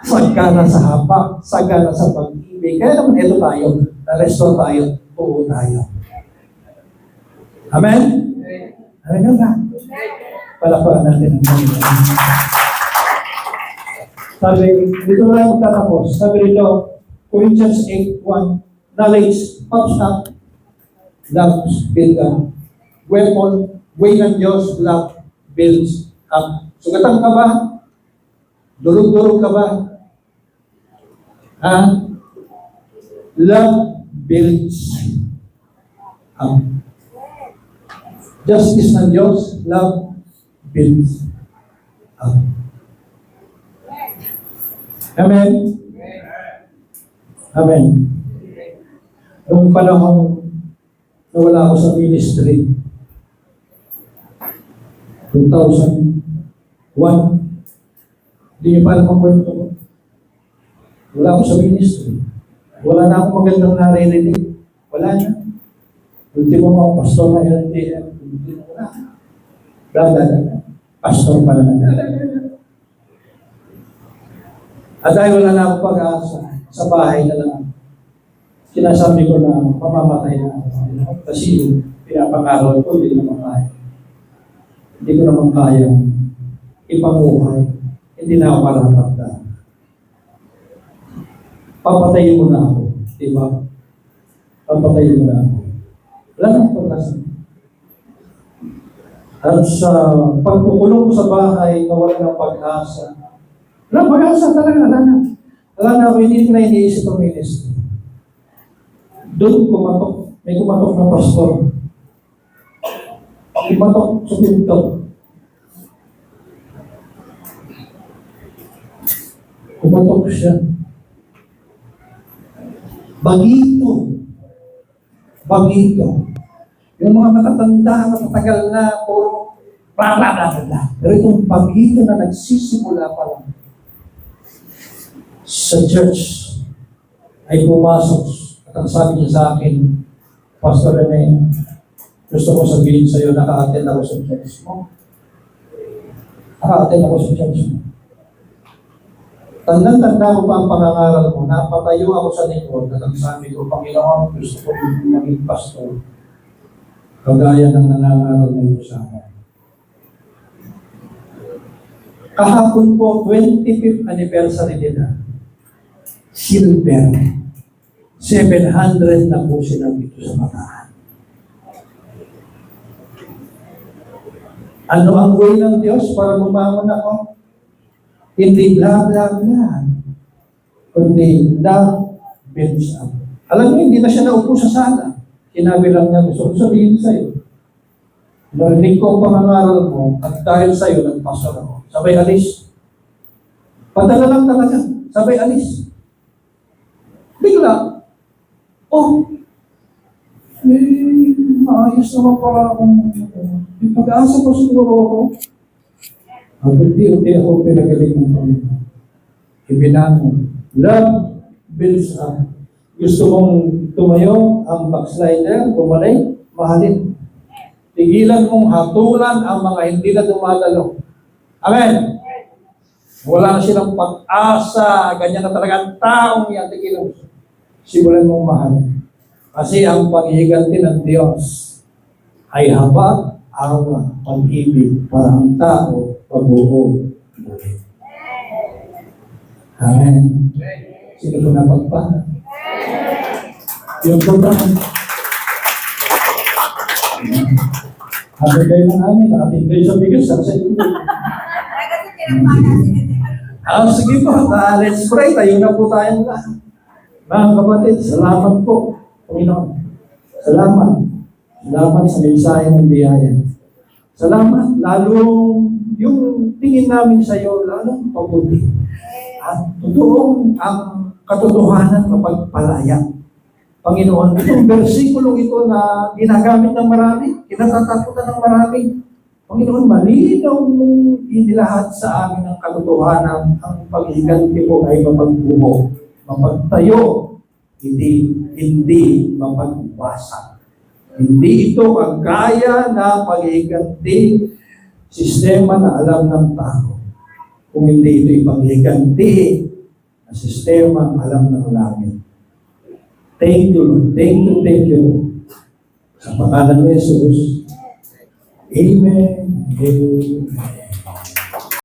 sagana sa hapa, sagana sa pag-ibig. Kaya naman ito tayo, na-restore tayo, buo tayo. Amen? Amen nga. Palaparan natin ang Panginoon. Sabi, dito na lang magtatapos. Sabi dito, Corinthians 8:1, knowledge puffs up, love builds up. Weapon, way ng Diyos, love builds up. Sugatan ka ba? Durug-durug ka ba? Love builds up. Justice ng Diyos, love builds up. Amen? Amen. Noong panahon na wala ako sa ministry, 2001, hindi niyo pa alam ang kwento ko. Wala ako sa ministry. Wala na akong magandang naririnig. Wala na. Ultimo mga pastor na LTM. Wala. Dada. Pastor pala na. At dahil wala na akong pag-asa, sa bahay na lang, sinasabi ko na mamamatay na ako. Kasi pinapangaral ko, hindi naman kaya. Hindi ko naman kaya ipanguhay. Hindi na ako marapagda. Papatayin mo na ako. Diba? Papatayin mo na ako. Wala nang pag-asa. At sa pagkukulong ko sa bahay, nawala ng pag-asa. Wala pag-asa talaga, wala na. Wala na ako, hindi na iniisip ang ministry. Doon kumatok, may kumatok na pastor. Kumatok sa pinto. Kumatok siya. Bagito. Yung mga matatanda, matatagal na, puro bla. Pero itong bagito na nagsisimula pa lang. sa church ay pumasok at ang sabi niya sa akin, Pastor Rene, gusto ko sabihin sa iyo, naka-attend ako sa church mo. Naka-attend ako sa church mo. Tandang-tanda ko pa ang pangangaral mo, napatayo ako sa likod at ang sabi ko, Panginoon, gusto ko maging pastor. Kagaya ng nangangaral na ito sa akin. Kahapon po, 25th anniversary nila. Silver. 700 na po sila dito sa Bataan. Ano ang way ng Diyos para bumangon ako? Hindi bla bla bla. Kundi love builds up. Alam niyo, hindi na siya naupo sa sala. Sinabi lang niya, gusto ko sabihin sa'yo. Narinig ko ang pangangaral mo at dahil sa'yo, nagpastor ako. Sabay alis. Padala lang talaga. Sabay alis. Bigla. Oh, maayos naman para akong may pag-asa pa siguro ako. Unti-unti ako pinagaling ng Panginoon. Ibinangon. Love builds up. Gusto mong tumayo ang backslider, bumalik, mahalin. Tigilan mong hatulan ang mga hindi na dumadalo. Amen. Wala na silang pag-asa, ganyan na talaga ang taong yan, tigilan mo. Simulan mong mahalin. Kasi ang paghihiganti ng Diyos ay habag, awa, pag-ibig para ang tao pabuo. Amen. Sino po napagpahan? Yung program. Happy kayo na namin. Nakating kayo sa bigas. Sige po. Let's pray. Tayo na po tayong lahat. Mga kapatid, salamat po. Panginoon. Salamat. Salamat sa mensahe ng biyaya. Salamat. Lalong yung tingin namin sa iyo, lalong pabuti. At totoong ang katotohanan mapagpalaya. Panginoon, itong versikulong ito na ginagamit ng marami, kinatatakutan ng marami. Panginoon, malinaw mong inilahat sa amin ang katotohanan, ang paghiganti mo ay mapagbuo, mapagtayo, hindi mapagwasak. Hindi ito ang kaya na paghiganti sistema na alam ng tao. Kung hindi ito ipaghiganti na sistema alam ng langit. Thank you, Lord. Thank you. Sa pangalan ni Jesus. Amen. Amen.